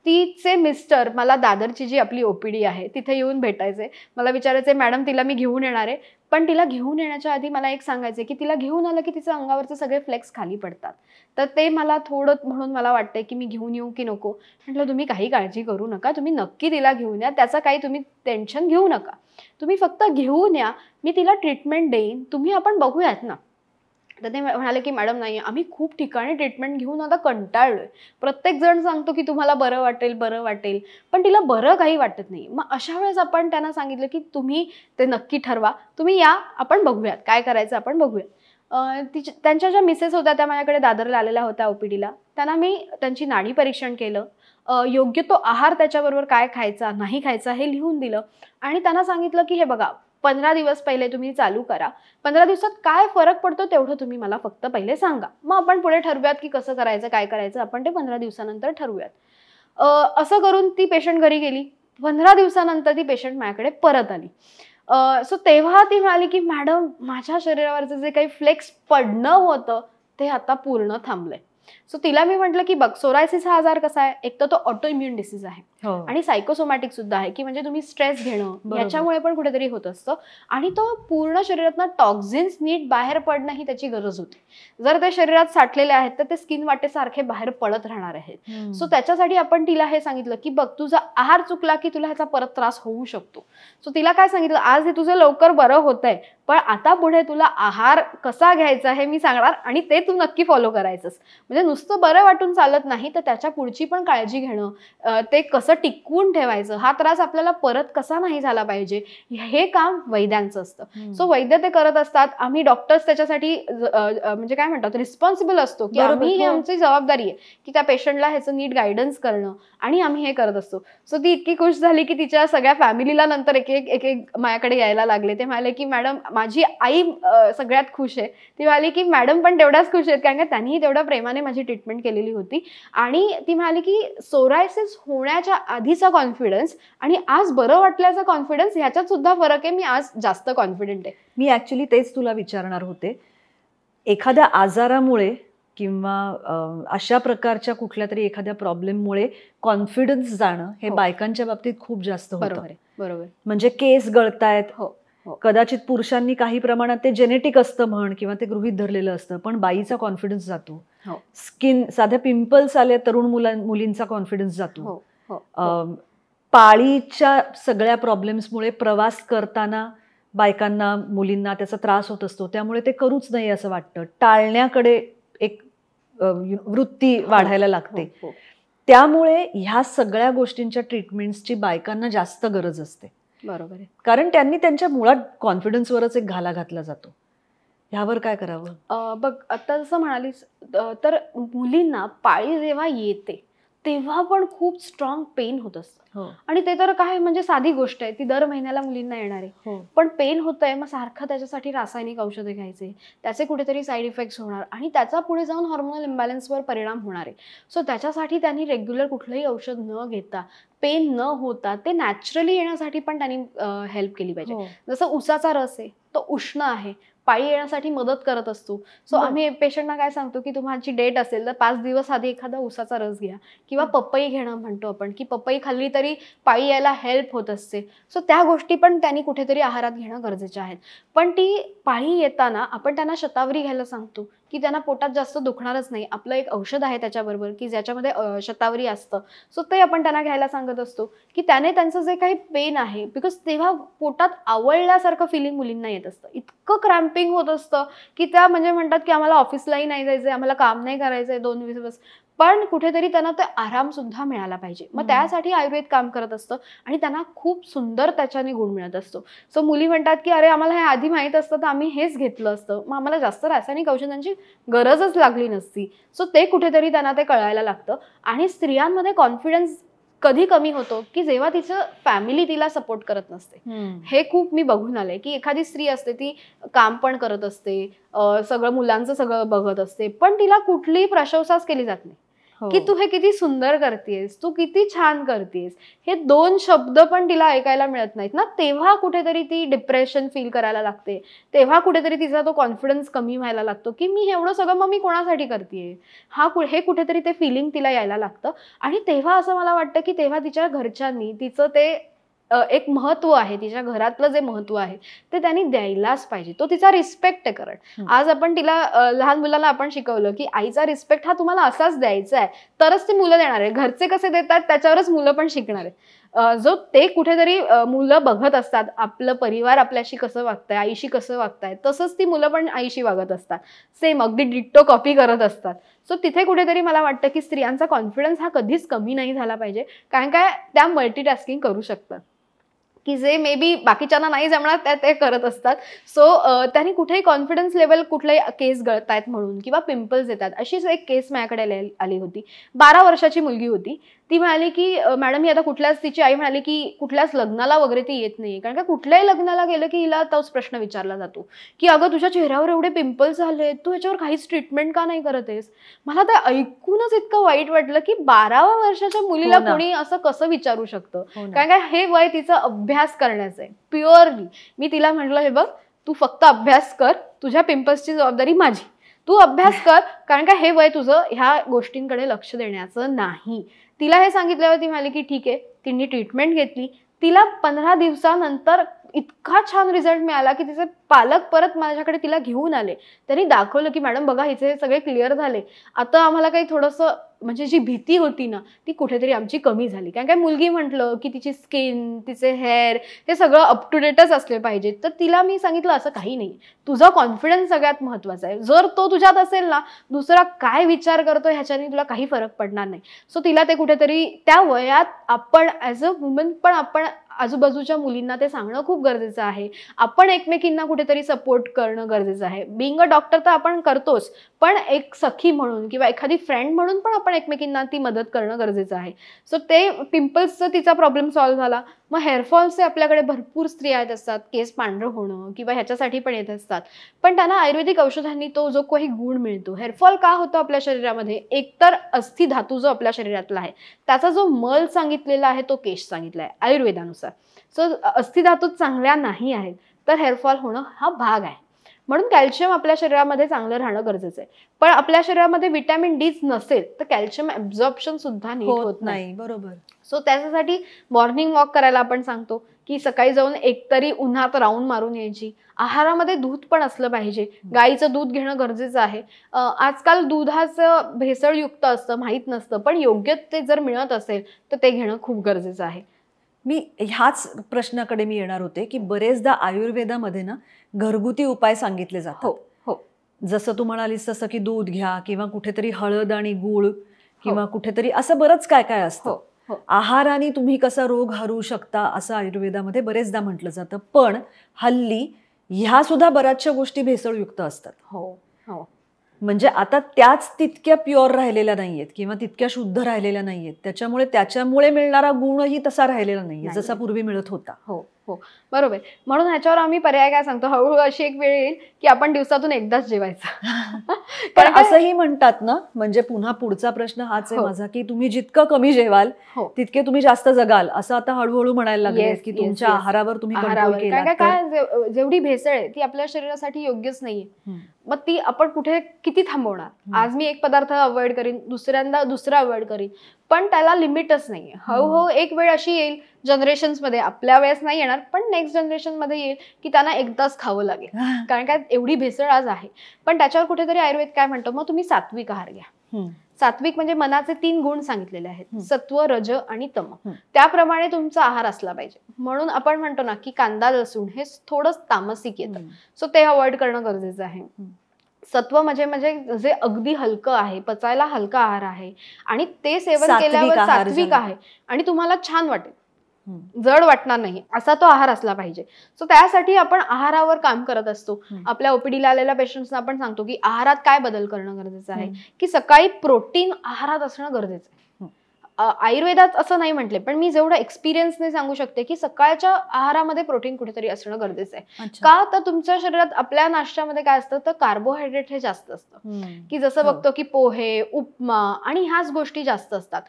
तिचे मिस्टर मला दादरची जी आपली OPD आहे तिथे येऊन भेटायचे, मला विचारायचे मॅडम तिला मी घेऊन येणार आहे. पण तिला घेऊन येण्याच्या आधी मला एक सांगायचे की तिला घेऊन आलं की तिच्या अंगावरचे सगळे फ्लेक्स खाली पडतात. तर ते मला थोडं म्हणून मला वाटतंय की मी घेऊन येऊ की नको. म्हटलं तुम्ही काही काळजी करू नका, तुम्ही नक्की तिला घेऊन या, त्याचं काही तुम्ही टेन्शन घेऊ नका, तुम्ही फक्त घेऊन या, मी तिला ट्रीटमेंट देईन, आपण बघूयात ना. तर ते म्हणाले की मॅडम नाही, आम्ही खूप ठिकाणी ट्रीटमेंट घेऊन आता कंटाळलोय, प्रत्येक जण सांगतो की तुम्हाला बरं वाटेल बरं वाटेल, पण तिला बरं काही वाटत नाही. मग अशा वेळेस आपण त्यांना सांगितलं की तुम्ही ते नक्की ठरवा, तुम्ही या, आपण बघूयात काय करायचं, आपण बघूयात. त्यांच्या ज्या मिसेस होत्या त्या माझ्याकडे दादरला आलेल्या होत्या ओपीडीला. त्यांना मी त्यांची नाडी परीक्षण केलं, योग्य तो आहार त्याच्याबरोबर काय खायचा नाही खायचा हे लिहून दिलं आणि त्यांना सांगितलं की हे बघा 15 दिवस पहिले तुम्ही चालू करा, 15 दिवसात काय फरक पडतो तेवढं तुम्ही मला फक्त पहिले सांगा, मग आपण पुढे ठरवूयात की कसं करायचं काय करायचं, आपण ते 15 दिवसानंतर ठरवूयात. असं करून ती पेशंट घरी गेली. 15 दिवसानंतर ती पेशंट माझ्याकडे परत आली. सो तेव्हा ती म्हणाली की मॅडम माझ्या शरीरावरचं जे काही फ्लेक्स पडणं होतं ते आता पूर्ण थांबलंय. सो तिला मी म्हटलं की बघ, सोरायसिस हा आजार कसा आहे, एक तर तो ऑटो इम्युन डिसीज आहे आणि सायकोसोमॅटिक सुद्धा आहे, की म्हणजे तुम्ही स्ट्रेस घेणं याच्यामुळे पण कुठेतरी होत असतं आणि तो पूर्ण शरीरातनं टॉक्झिन्स नीट बाहेर पडणं ही त्याची गरज होती. जर ते शरीरात साठलेले आहेत तर ते स्किन वाटेसारखे बाहेर पडत राहणार आहेत. सो त्याच्यासाठी आपण तिला हे सांगितलं की बघ, तुझा आहार चुकला की तुला ह्याचा परत त्रास होऊ शकतो. सो तिला काय सांगितलं, आज हे तुझं लवकर बरं होतंय, पण आता पुढे तुला आहार कसा घ्यायचा हे मी सांगणार आणि ते तू नक्की फॉलो करायचंस. म्हणजे नुसतं बरं वाटून चालत नाही, तर त्याच्या पुढची पण काळजी घेणं, ते कसं टिकवून ठेवायचं, हा त्रास आपल्याला परत कसा नाही झाला पाहिजे, हे काम वैद्यांचं असतं. सो वैद्य ते करत असतात, आम्ही डॉक्टर्स त्याच्यासाठी म्हणजे काय म्हणतात रिस्पॉन्सिबल असतो की आम्ही हे आमची जबाबदारी आहे की त्या पेशंटला ह्याचं नीट गायडन्स करणं आणि आम्ही हे करत असतो. सो ती इतकी खुश झाली की तिच्या सगळ्या फॅमिलीला नंतर एक एक माझ्याकडे यायला लागले. ते म्हणाले की मॅडम माझी आई सगळ्यात खुश आहे. ती म्हणाली की मॅडम पण तेवढ्याच खुश आहेत, कारण का त्यांनीही तेवढ्या प्रेमाने माझी ट्रीटमेंट केलेली होती. आणि ती म्हणाली की सोरायसिस होण्याच्या आधीचा कॉन्फिडन्स आणि आज बरं वाटल्याचा कॉन्फिडन्स ह्याच्यात सुद्धा फरक आहे. मी आज जास्त कॉन्फिडंट आहे. मी ऍक्च्युली तेच तुला विचारणार होते. एखाद्या आजारामुळे किंवा अशा प्रकारच्या कुठल्या तरी एखाद्या प्रॉब्लेममुळे कॉन्फिडन्स जाणं हे बायकांच्या बाबतीत खूप जास्त होतं. बरोबर. म्हणजे केस गळतायत, कदाचित पुरुषांनी काही प्रमाणात ते जेनेटिक असतं म्हण किंवा ते गृहीत धरलेलं असतं, पण बाईचा कॉन्फिडन्स जातो. स्किन, साध्या पिंपल्स आले तरुण मुलींचा कॉन्फिडन्स जातो. पाळीच्या सगळ्या प्रॉब्लेम्समुळे प्रवास करताना बायकांना मुलींना त्याचा त्रास होत असतो, त्यामुळे ते करूच नाही असं वाटतं. टाळण्याकडे एक वृत्ती वाढायला लागते. त्यामुळे ह्या सगळ्या गोष्टींच्या ट्रीटमेंट्सची बायकांना जास्त गरज असते. बरोबर आहे. कारण त्यांनी त्यांच्या मुळात कॉन्फिडन्सवरच एक घाला घातला जातो. ह्यावर काय करावं? बघ, आता जसं म्हणालीस तर मुलींना पाळी जेव्हा येते तेव्हा पण खूप स्ट्रॉंग पेन होत असतं. आणि ते तर काय म्हणजे साधी गोष्ट आहे, ती दर महिन्याला मुलींना येणार आहे. पण पेन होतंय, मग सारखं त्याच्यासाठी रासायनिक औषधे घ्यायचे, त्याचे कुठेतरी साईड इफेक्ट्स होणार आणि त्याचा पुढे जाऊन हॉर्मोनल इम्बॅलन्सवर परिणाम होणार आहे. सो त्याच्यासाठी त्यांनी रेग्युलर कुठलंही औषध न घेता, पेन न होता ते नॅचरली येण्यासाठी पण त्यांनी हेल्प केली पाहिजे. जसं उसाचा रस आहे, तो उष्ण आहे, पाळी येण्यासाठी मदत करत असतो. सो आम्ही पेशंटना काय सांगतो की तुम्हाला डेट असेल तर 5 दिवस आधी एखादा उसाचा रस घ्या किंवा पपई घेणं म्हणतो आपण, की पपई खाल्ली तरी पाळी यायला हेल्प होत असते. सो त्या गोष्टी पण त्यांनी कुठेतरी आहारात घेणं गरजेच्या आहेत. पण ती पाळी येताना आपण त्यांना शतावरी घ्यायला सांगतो की त्यांना पोटात जास्त दुखणारच नाही. आपलं एक औषध आहे त्याच्याबरोबर की ज्याच्यामध्ये शतावरी असतं. सो ते आपण त्यांना घ्यायला सांगत असतो की त्याने त्यांचं जे काही पेन आहे, बिकॉज तेव्हा पोटात आवळल्यासारखं फिलिंग मुलींना येत असतं, इतकं क्रॅम्पिंग होत असतं की त्या म्हणजे म्हणतात की आम्हाला ऑफिसलाही नाही जायचंय, आम्हाला काम नाही करायचंय 2 दिवस, पण कुठेतरी त्यांना ते आराम सुद्धा मिळाला पाहिजे. मग त्यासाठी आयुर्वेद काम करत असतं आणि त्यांना खूप सुंदर त्याच्याने गुण मिळत असतो. सो मुली म्हणतात की अरे आम्हाला हे आधी माहित असतं तर आम्ही हेच घेतलं असतं, मग आम्हाला जास्त रासायनिक औषधांची गरजच लागली नसती. सो ते कुठेतरी त्यांना ते कळायला लागतं. आणि स्त्रियांमध्ये कॉन्फिडन्स कधी कमी होतो की जेव्हा तिचं फॅमिली तिला सपोर्ट करत नसते. हे खूप मी बघून आलंय की एखादी स्त्री असते, ती काम पण करत असते, सगळं मुलांचं सगळं बघत असते, पण तिला कुठलीही प्रशंसाच केली जात नाही की तू हे किती सुंदर करतेस, तू किती छान करतेस, हे 2 शब्द पण तिला ऐकायला मिळत नाहीत ना. तेव्हा कुठेतरी ती डिप्रेशन फील करायला लागते, तेव्हा कुठेतरी तिचा तो कॉन्फिडन्स कमी व्हायला लागतो की मी एवढं सगळं मग मी कोणासाठी करतेय, हे कुठेतरी ते फिलिंग तिला यायला लागतं. आणि तेव्हा असं मला वाटतं की तेव्हा तिच्या घरच्यांनी तिचं ते एक महत्व आहे, तिच्या घरातलं जे महत्व आहे ते त्यांनी द्यायलाच पाहिजे. तो तिचा रिस्पेक्ट आहे. कारण आज आपण तिला लहान मुलांना आपण शिकवलं की आईचा रिस्पेक्ट हा तुम्हाला असाच द्यायचा आहे, तरच ती मुलं देणार आहे. घरचे कसे देतात त्याच्यावरच मुलं पण शिकणार आहे. जो ते कुठेतरी मुलं बघत असतात, आपलं परिवार आपल्याशी कसं वागतंय, आईशी कसं वागताय, तसंच ती मुलं पण आईशी वागत असतात, सेम अगदी डिट्टो कॉपी करत असतात. सो तिथे कुठेतरी मला वाटतं की स्त्रियांचा कॉन्फिडन्स हा कधीच कमी नाही झाला पाहिजे, कारण काय त्या मल्टीटास्किंग करू शकतात, की जे मे बी बाकीच्यांना नाही जमणार ते करत असतात. सो त्यांनी कुठेही कॉन्फिडन्स लेवल, कुठलेही केस गळतायत म्हणून किंवा पिंपल्स येतात, अशीच एक केस माझ्याकडे आली होती. 12 वर्षाची मुलगी होती. ती म्हणाली की मॅडम ही आता कुठल्याच, तिची आई म्हणाली की कुठल्याच लग्नाला वगैरे ती येत नाही, कारण का कुठल्याही लग्नाला गेलं की हिला तोच प्रश्न विचारला जातो की अगं तुझ्या चेहऱ्यावर एवढे पिंपल्स आले, तू याच्यावर काहीच ट्रीटमेंट का नाही करत आहेस. मला ते ऐकूनच इतकं वाईट वाटलं की 12व्या वर्षाच्या मुलीला कोणी असं कसं विचारू शकतं, कारण का हे वय तिचं अभ्यास करण्याचं आहे प्युअरली. मी तिला म्हटलं हे बघ, तू फक्त अभ्यास कर, तुझ्या पिंपल्सची जबाबदारी माझी, तू अभ्यास कर, कारण का हे वय तुझं ह्या गोष्टींकडे लक्ष देण्याचं नाही. तिला हे सांगितल्यावर ती म्हणाली की ठीक आहे. तिने ट्रीटमेंट घेतली. तिला 15 दिवसानंतर इतका छान रिझल्ट मिळाला की तिचे पालक परत माझ्याकडे तिला घेऊन आले. त्यांनी दाखवलं की मॅडम बघा हिचे सगळे क्लिअर झाले, आता आम्हाला काही थोडंसं म्हणजे जी भीती होती ना ती कुठेतरी आमची कमी झाली. कारण काय मुलगी म्हटलं की तिची स्किन, तिचे हेअर हे सगळं अप टू डेटच असले पाहिजे. तर तिला मी सांगितलं असं काही नाही, तुझा कॉन्फिडन्स सगळ्यात महत्वाचा आहे. जर तो तुझ्यात असेल ना, दुसरा काय विचार करतो ह्याच्याने तुला काही फरक पडणार नाही. सो तिला ते कुठेतरी त्या वयात आपण ॲज अ वुमन पण आपण आजूबाजूच्या मुलींना ते सांगणं खूप गरजेचं आहे. आपण एकमेकींना कुठेतरी सपोर्ट करणं गरजेचं आहे. बिंग अ डॉक्टर तर आपण करतोच, पण एक सखी म्हणून किंवा एखादी फ्रेंड म्हणून पण आपण एकमेकींना ती मदत करणं गरजेचं आहे. सो ते पिंपल्सचा तिचा प्रॉब्लेम सॉल्व्ह झाला. मग हेअरफॉलचे आपल्याकडे भरपूर स्त्रिया येत असतात, केस पांढरं होणं किंवा ह्याच्यासाठी पण येत असतात, पण त्यांना आयुर्वेदिक औषधांनी तो जो काही गुण मिळतो. हेअरफॉल का होतो आपल्या शरीरामध्ये, एकतर अस्थि धातू जो आपल्या शरीरातला आहे त्याचा जो मल सांगितलेला आहे तो केश सांगितला आहे आयुर्वेदानुसार. सो अस्थि धातू चांगल्या नाही आहेत तर हेअरफॉल होणं हा भाग आहे. म्हणून कॅल्शियम आपल्या शरीरामध्ये चांगलं राहणं गरजेचं आहे. पण आपल्या शरीरामध्ये व्हिटॅमिन डी नसेल तर कॅल्शियम ऍब्झॉर्प्शन सुद्धा नीट होत नाही. बरोबर. सो त्याच्यासाठी मॉर्निंग वॉक करायला आपण सांगतो की सकाळी जाऊन एकतरी उन्हात राऊंड मारून यायची. आहारामध्ये दूध पण असलं पाहिजे, गाईचं दूध घेणं गरजेचं आहे. आजकाल दुधाचं भेसळयुक्त असतं, माहीत नसतं, पण योग्य ते जर मिळत असेल तर ते घेणं खूप गरजेचं आहे. मी ह्याच प्रश्नाकडे मी येणार होते की बरेचदा आयुर्वेदामध्ये ना घरगुती उपाय सांगितले जातात. हो हो. जसं तू म्हणालीस तसं की दूध घ्या किंवा कुठेतरी हळद आणि गूळ किंवा कुठेतरी असं बरंच काय काय असतं. आहाराने तुम्ही कसा रोग हरू शकता असं आयुर्वेदामध्ये बरेचदा म्हटलं जातं. पण हल्ली ह्या सुद्धा बऱ्याचशा गोष्टी भेसळयुक्त असतात. हो हो. म्हणजे आता त्याच तितक्या प्युअर राहिलेल्या नाहीयेत किंवा तितक्या शुद्ध राहिलेल्या नाहीयेत. त्याच्यामुळे मिळणारा गुणही तसा राहिलेला नाहीये जसा पूर्वी मिळत होता. हो हो बरोबर. म्हणून ह्याच्यावर आम्ही पर्याय काय सांगतो, हळूहळू अशी एक वेळ येईल की आपण दिवसातून एकदाच जेवायचं. पण असंही म्हणतात ना, म्हणजे पुन्हा पुढचा प्रश्न हाच आहे माझा की तुम्ही जितकं कमी जेवाल तितके तुम्ही जास्त जगाल, असं आता हळूहळू म्हणायला लागले की तुमच्या आहारावर तुम्ही कंट्रोल केला. काय जेवढी भेसळ आहे ती आपल्या शरीरासाठी योग्यच नाहीये. मग ती आपण कुठे किती थांबवणार. आज मी एक पदार्थ अवॉइड करीन, दुसऱ्यांदा दुसरा अवॉइड करीन, पण त्याला लिमिटच नाहीये. हळूहळू एक वेळ अशी येईल जनरेशन्स मध्ये, आपल्या वेळेस नाही येणार पण नेक्स्ट जनरेशन मध्ये येईल की त्यांना एकदाच खावं लागेल, कारण काय एवढी भेसळ आज आहे. पण त्याच्यावर कुठेतरी आयुर्वेद काय म्हणतो, मग तुम्ही सात्विक आहार घ्या. सात्विक म्हणजे मनाचे 3 गुण सांगितलेले आहेत, सत्व, रज आणि तम. त्याप्रमाणे तुमचा आहार असला पाहिजे. म्हणून आपण म्हणतो ना की कांदा लसूण हे थोडं तामसिक येतं, सो ते अवॉइड करणं गरजेचं आहे. सत्व म्हणजे जे अगदी हलकं आहे, पचायला हलका आहार आहे आणि ते सेवन केल्यावर सात्विक आहे आणि तुम्हाला छान वाटेल, जड वाटणार नाही, असा तो आहार असला पाहिजे. सो त्यासाठी आपण आहारावर काम करत असतो. आपल्या ओपीडीला आलेल्या पेशंट्सना आपण सांगतो की आहारात काय बदल करणं गरजेचं आहे, की सकाळी प्रोटीन आहारात असणं गरजेचं आहे. आयुर्वेदात असं नाही म्हटले, पण मी जेवढं एक्सपिरियन्सने सांगू शकते की सकाळच्या आहारामध्ये प्रोटीन कुठेतरी असणं गरजेचं आहे. का तर तुमच्या शरीरात आपल्या नाश्त्यामध्ये काय असतं तर कार्बोहायड्रेट हे जास्त असतं, की जसं बघतो की पोहे, उपमा आणि ह्याच गोष्टी जास्त असतात.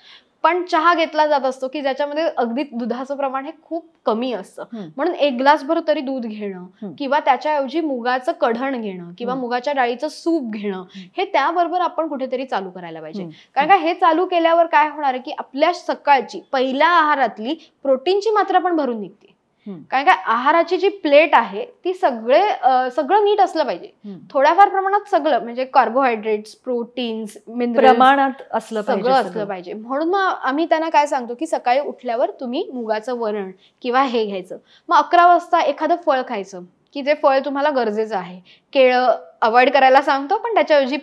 पण चहा घेतला जात असतो की ज्याच्यामध्ये अगदी दुधाचं प्रमाण हे खूप कमी असतं. म्हणून 1 ग्लास भर तरी दूध घेणं किंवा त्याच्याऐवजी मुगाचं कढण घेणं किंवा मुगाच्या डाळीचं सूप घेणं हे त्याबरोबर आपण कुठेतरी चालू करायला पाहिजे. कारण का हे चालू केल्यावर काय होणार आहे की आपल्या सकाळची पहिल्या आहारातली प्रोटीनची मात्रा पण भरून निघते. कारण काय आहाराची जी प्लेट आहे ती सगळं नीट असलं पाहिजे. थोड्याफार प्रमाणात सगळं म्हणजे कार्बोहायड्रेट्स, प्रोटीन्स, मिनरल्स प्रमाणात असलं पाहिजे. म्हणून मग आम्ही त्यांना काय सांगतो की सकाळी उठल्यावर तुम्ही मुगाचं वरण किंवा हे घ्यायचं. मग 11 वाजता एखादं फळ खायचं की जे फळ तुम्हाला गरजेचं आहे. केळं अवॉइड करायला सांगतो, पण त्याच्याऐवजी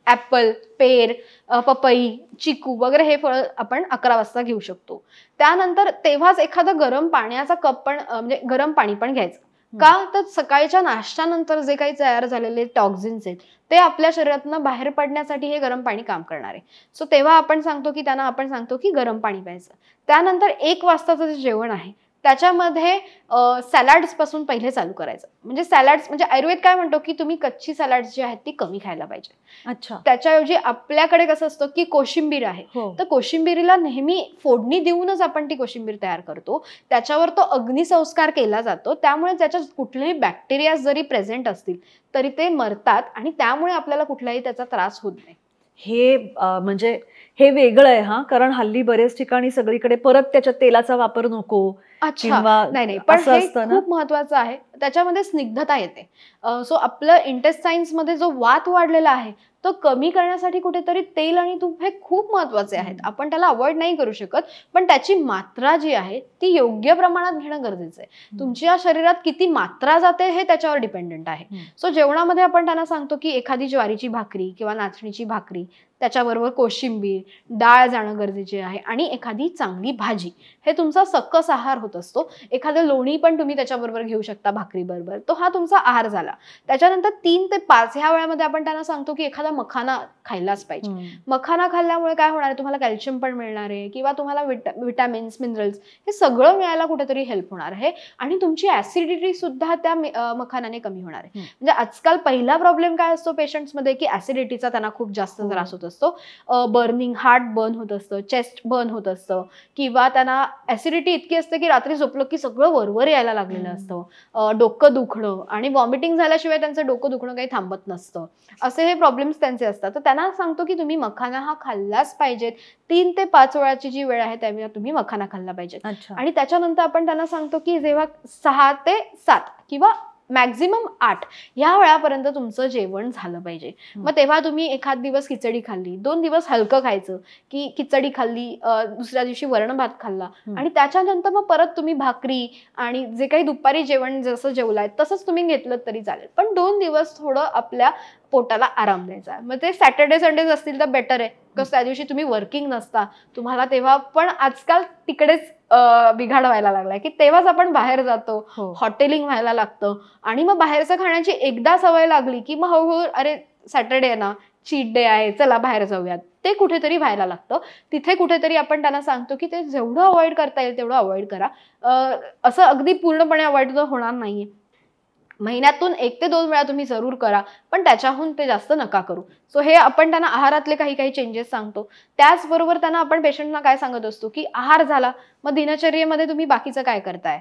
ऍपल, पेर, पपई, चिकू वगैरे हे फळ आपण 11 वाजता घेऊ शकतो. त्यानंतर तेव्हाच एखादं गरम पाण्याचा कप पण म्हणजे गरम पाणी पण घ्यायचं. का तर सकाळच्या नाश्त्यानंतर जे काही तयार झालेले टॉक्झिन्स आहेत ते आपल्या शरीरातून बाहेर पडण्यासाठी हे गरम पाणी काम करणार आहे. सो तेव्हा आपण सांगतो की त्यांना आपण सांगतो की गरम पाणी प्यायचं. त्यानंतर 1 वाजताचं जे जेवण आहे त्याच्यामध्ये सॅलड्स पासून पहिले चालू करायचं. म्हणजे सॅलड्स म्हणजे आयुर्वेद काय म्हणतो की तुम्ही कच्ची सॅलड्स जी आहेत ती कमी खायला पाहिजे. अच्छा. त्याच्याऐवजी आपल्याकडे कसं असतं की कोशिंबीर आहे, तर कोशिंबीरीला नेहमी फोडणी देऊनच आपण ती कोशिंबीर तयार करतो. त्याच्यावर तो अग्निसंस्कार केला जातो, त्यामुळे त्याच्यात कुठलेही बॅक्टेरिया जरी प्रेझेंट असतील तरी ते मरतात आणि त्यामुळे आपल्याला कुठलाही त्याचा त्रास होत नाही. हे म्हणजे हे वेगळं आहे हा, कारण हल्ली बरेच ठिकाणी सगळीकडे परत त्याच्यात तेलाचा वापर नको. अच्छा, नाही पण हे खूप महत्वाचं आहे. त्याच्यामध्ये स्निग्धता येते. सो आपलं इंटेस्टाईन्स मध्ये जो वात वाढलेला आहे तो कमी करण्यासाठी कुठेतरी तेल आणि तूप हे खूप महत्वाचे आहेत. आपण त्याला अवॉइड नाही करू शकत, पण त्याची मात्रा जी आहे ती योग्य प्रमाणात घेणं गरजेचं आहे. तुमच्या शरीरात किती मात्रा जाते हे त्याच्यावर डिपेंडंट आहे. सो जेवणामध्ये आपण त्यांना सांगतो की एखादी ज्वारीची भाकरी किंवा नाचणीची भाकरी, त्याच्याबरोबर कोशिंबीर, डाळ जाणं गरजेचे आहे आणि एखादी चांगली भाजी, हे तुमचा सकस आहार होत असतो. एखादं लोणी पण तुम्ही त्याच्याबरोबर घेऊ शकता भाकरी बरोबर, तो हा तुमचा आहार झाला. त्याच्यानंतर 3 ते 5 ह्या वेळामध्ये आपण त्यांना सांगतो की एखादा मखाना खायलाच पाहिजे. मखाना खाल्ल्यामुळे काय होणार आहे, तुम्हाला कॅल्शियम पण मिळणार आहे किंवा तुम्हाला विटॅमिन्स, मिनरल्स हे सगळं मिळायला कुठेतरी हेल्प होणार आहे आणि तुमची ऍसिडिटी सुद्धा त्या मखानाने कमी होणार आहे. म्हणजे आजकाल पहिला प्रॉब्लेम काय असतो पेशंट्समध्ये की ऍसिडिटीचा त्यांना खूप जास्त त्रास होत असतो. बर्निंग, हार्ट बर्न होत असतं, चेस्ट बर्न होत असतं किंवा त्यांना ऍसिडिटी इतकी असते की रात्री झोपलं की सगळं वरवर यायला लागलेलं असतं, डोकं दुखणं आणि वॉमिटिंग झाल्याशिवाय त्यांचं डोकं दुखणं काही थांबत नसतं. असे हे प्रॉब्लेम्स त्यांचे असतात. तर त्यांना सांगतो की तुम्ही मखाना हा खाल्लाच पाहिजेत. 3 ते 5 वेळाची जी वेळ आहे त्यावेळी तुम्ही मखाना खाल्ला पाहिजे. आणि त्याच्यानंतर आपण त्यांना सांगतो की जेव्हा 6 ते 7 किंवा मॅक्झिमम 8 या वेळापर्यंत तुमचं जेवण झालं पाहिजे. मग तेव्हा तुम्ही एखाद दिवस खिचडी खाल्ली, 2 दिवस हलकं खायचं की खिचडी खाल्ली, दुसऱ्या दिवशी वरण भात खाल्ला आणि त्याच्यानंतर मग परत तुम्ही भाकरी आणि जे काही दुपारी जेवण जसं जेवलाय तसंच तुम्ही घेतलं तरी चालेल. पण 2 दिवस थोडं आपल्या पोटाला आराम द्यायचा. मग ते सॅटर्डे संडेज असतील तर बेटर आहे, बिकॉज त्या दिवशी तुम्ही वर्किंग नसता तुम्हाला. तेव्हा पण आजकाल तिकडेच बिघाड व्हायला लागलाय की तेव्हाच आपण बाहेर जातो, हॉटेलिंग व्हायला लागतं आणि मग बाहेरचं खाण्याची एकदा सवय लागली की मग हळूहळू अरे सॅटर्डे आहे ना, चीट डे आहे, चला बाहेर जाऊयात, ते कुठेतरी व्हायला लागतं. तिथे कुठेतरी आपण त्यांना सांगतो की ते जेवढं अवॉइड करता येईल तेवढं अवॉइड करा. असं अगदी पूर्णपणे अवॉइड तर होणार नाहीये. महिन्यातून 1 ते 2 वेळा तुम्ही जरूर करा, पण त्याच्याहून ते जास्त नका करू. सो हे आपण त्यांना आहारातले काही चेंजेस सांगतो. त्याचबरोबर त्यांना आपण पेशंटना काय सांगत असतो की आहार झाला, मग दिनचर्येमध्ये तुम्ही बाकीचं काय करताय.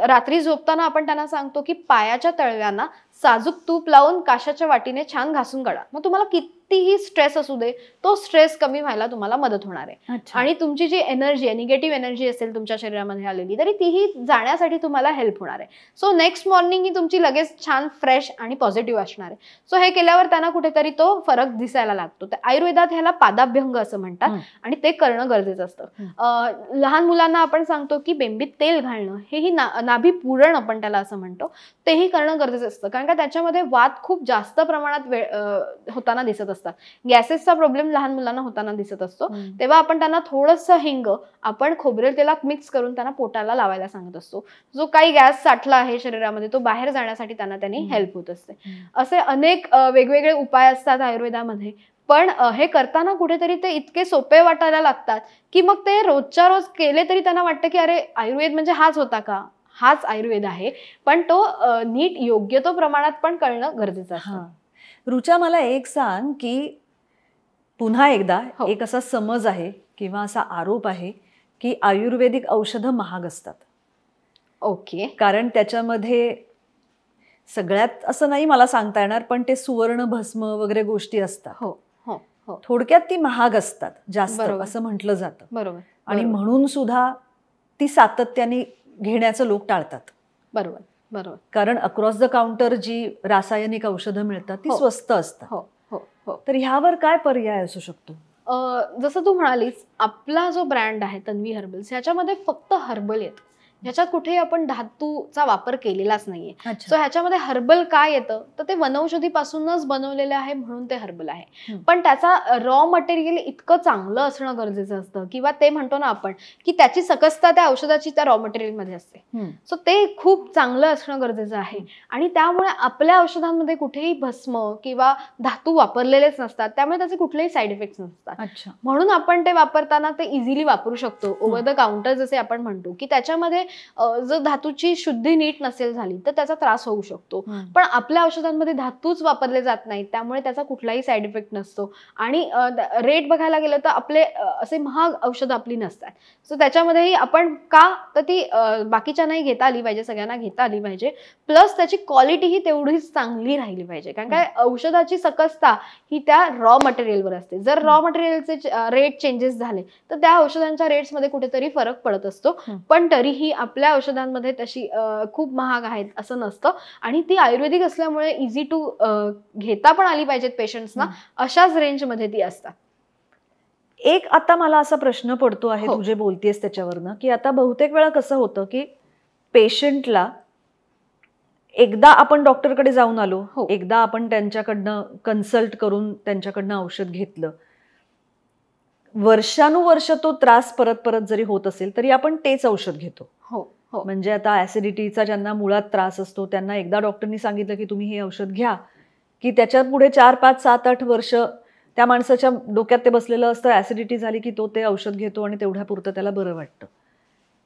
रात्री झोपताना आपण त्यांना सांगतो की पायाच्या तळव्यांना साजूक तूप लावून काशाच्या वाटीने छान घासून काढा. मग तुम्हाला कितीही स्ट्रेस असू दे, तो स्ट्रेस कमी व्हायला तुम्हाला मदत होणार आहे. आणि तुमची जी एनर्जी आहे, निगेटिव्ह एनर्जी असेल तुमच्या शरीरामध्ये आलेली, तरी तीही जाण्यासाठी तुम्हाला हेल्प होणार आहे. सो नेक्स्ट मॉर्निंग ही तुमची लगेच छान फ्रेश आणि पॉझिटिव्ह असणार आहे. सो हे केल्यावर त्यांना कुठेतरी तो फरक दिसायला लागतो. तर आयुर्वेदात ह्याला पादाभ्यंग असं म्हणतात आणि ते करणं गरजेचं असतं. लहान मुलांना आपण सांगतो की बेंबीत तेल घालणं, हेही नाभी पुरण आपण त्याला असं म्हणतो, तेही करणं गरजेचं असतं. कारण का त्याच्यामध्ये वात खूप जास्त प्रमाणात होताना दिसत असतात. गॅसेसचा प्रॉब्लेम लहान मुलांना होताना दिसत असतो. तेव्हा आपण त्यांना थोडंसं हिंग आपण खोबरेल तेलात मिक्स करून त्यांना पोटाला लावायला सांगत असतो. जो काही गॅस साठला आहे शरीरामध्ये तो बाहेर जाण्यासाठी त्यांनी हेल्प होत असते. असे अनेक वेगवेगळे उपाय असतात आयुर्वेदामध्ये. पण हे करताना कुठेतरी ते इतके सोपे वाटायला लागतात की मग ते रोजच्या रोज केले तरी त्यांना वाटतं की अरे आयुर्वेद म्हणजे हाच होता का, हाच आयुर्वेद आहे. पण तो नीट योग्य तो प्रमाणात पण कळणं गरजेचं असतं. रुचा, मला एक सांग की पुन्हा एकदा एक असा समज आहे किंवा असा आरोप आहे की आयुर्वेदिक औषधं महाग असतात. ओके. कारण त्याच्यामध्ये सगळ्यात असं नाही मला सांगता येणार, पण ते सुवर्ण भस्म वगैरे गोष्टी असतात. हो हो हो. थोडक्यात ती महाग असतात जास्त असं म्हटलं जातं. बरोबर. आणि म्हणून सुद्धा ती सातत्याने घेण्याचं लोक टाळतात. बरोबर बरोबर. कारण अक्रॉस द काउंटर जी रासायनिक औषधं मिळतात ती स्वस्त असतात. हो हो हो. तर ह्यावर काय पर्याय असू शकतो? जसं तू म्हणालीस, आपला जो ब्रँड आहे तन्वी हर्बल्स, ह्याच्यामध्ये फक्त हर्बल येतं, ह्याच्यात कुठेही आपण धातूचा वापर केलेलाच नाहीये. सो ह्याच्यामध्ये हर्बल काय येतं तर ते वनौषधीपासूनच बनवलेलं आहे म्हणून ते हर्बल आहे. पण त्याचा रॉ मटेरियल इतकं चांगलं असणं गरजेचं असतं, किंवा ते म्हणतो ना आपण की त्याची सकसता त्या औषधाची त्या रॉ मटेरियलमध्ये असते. सो ते खूप चांगलं असणं गरजेचं आहे. आणि त्यामुळे आपल्या औषधांमध्ये कुठेही भस्म किंवा धातू वापरलेलेच नसतात, त्यामुळे त्याचे कुठलेही साईड इफेक्ट्स नसतात. म्हणून आपण ते वापरताना ते इझिली वापरू शकतो. ओव्हर द काउंटर जसे आपण म्हणतो की त्याच्यामध्ये जर धातूची शुद्धी नीट नसेल झाली तर त्याचा त्रास होऊ शकतो. पण आपल्या औषधांमध्ये धातूच वापरले जात नाहीत, त्यामुळे त्याचा कुठलाही साईड इफेक्ट नसतो. आणि रेट बघायला गेलं तर आपले असे महाग औषधं आपली नसतात. सो त्याच्यामध्येही आपण का तर ती बाकीच्या नाही घेता आली पाहिजे, सगळ्यांना घेता आली पाहिजे. प्लस त्याची क्वालिटी ही तेवढीच चांगली राहिली पाहिजे, कारण काय औषधाची सकसता ही त्या रॉ मटेरियलवर असते. जर रॉ मटेरियलचे रेट चेंजेस झाले तर त्या औषधांच्या रेट्समध्ये कुठेतरी फरक पडत असतो. पण तरीही आपल्या औषधांमध्ये तशी खूप महाग आहेत असं नसतं. आणि ती आयुर्वेदिक असल्यामुळे इझी टू घेता पण आली पाहिजेत पेशंट्सना, अशाच रेंजमध्ये ती असतात. एक आता मला असा प्रश्न पडतो आहे, तू जे बोलतेस त्याच्यावरनं, की आता बहुतेक वेळा कसं होतं की पेशंटला एकदा आपण डॉक्टरकडे जाऊन आलो, एकदा आपण त्यांच्याकडनं कन्सल्ट करून त्यांच्याकडनं औषध घेतलं, वर्षानुवर्ष तो त्रास परत परत जरी होत असेल तरी आपण तेच औषध घेतो. म्हणजे आता ऍसिडिटीचा ज्यांना मुळात त्रास असतो त्यांना एकदा डॉक्टरनी सांगितलं की तुम्ही हे औषध घ्या, की त्याच्या पुढे 4, 5, 7, 8 वर्ष त्या माणसाच्या डोक्यात ते बसलेलं असतं. ऍसिडिटी झाली की तो ते औषध घेतो आणि तेवढ्यापुरतं त्याला बरं वाटतं.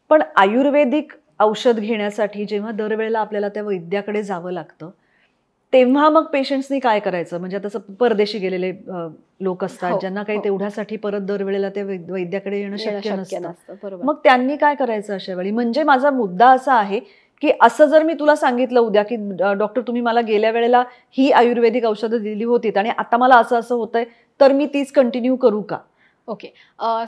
पण आयुर्वेदिक औषध घेण्यासाठी जेव्हा दरवेळेला आपल्याला त्या वैद्याकडे जावं लागतं तेव्हा मग पेशंट्सनी काय करायचं? म्हणजे आता परदेशी गेलेले लोक असतात ज्यांना काही तेवढ्यासाठी परत दरवेळेला त्या वैद्याकडे येणं शक्य नसतं. मग त्यांनी काय करायचं अशा वेळी? म्हणजे माझा मुद्दा असा आहे की असं जर मी तुला सांगितलं उद्या की डॉक्टर तुम्ही मला गेल्या वेळेला ही आयुर्वेदिक औषधं दिली होती आणि आता मला असं असं होतंय, तर मी तीच कंटिन्यू करू का? ओके,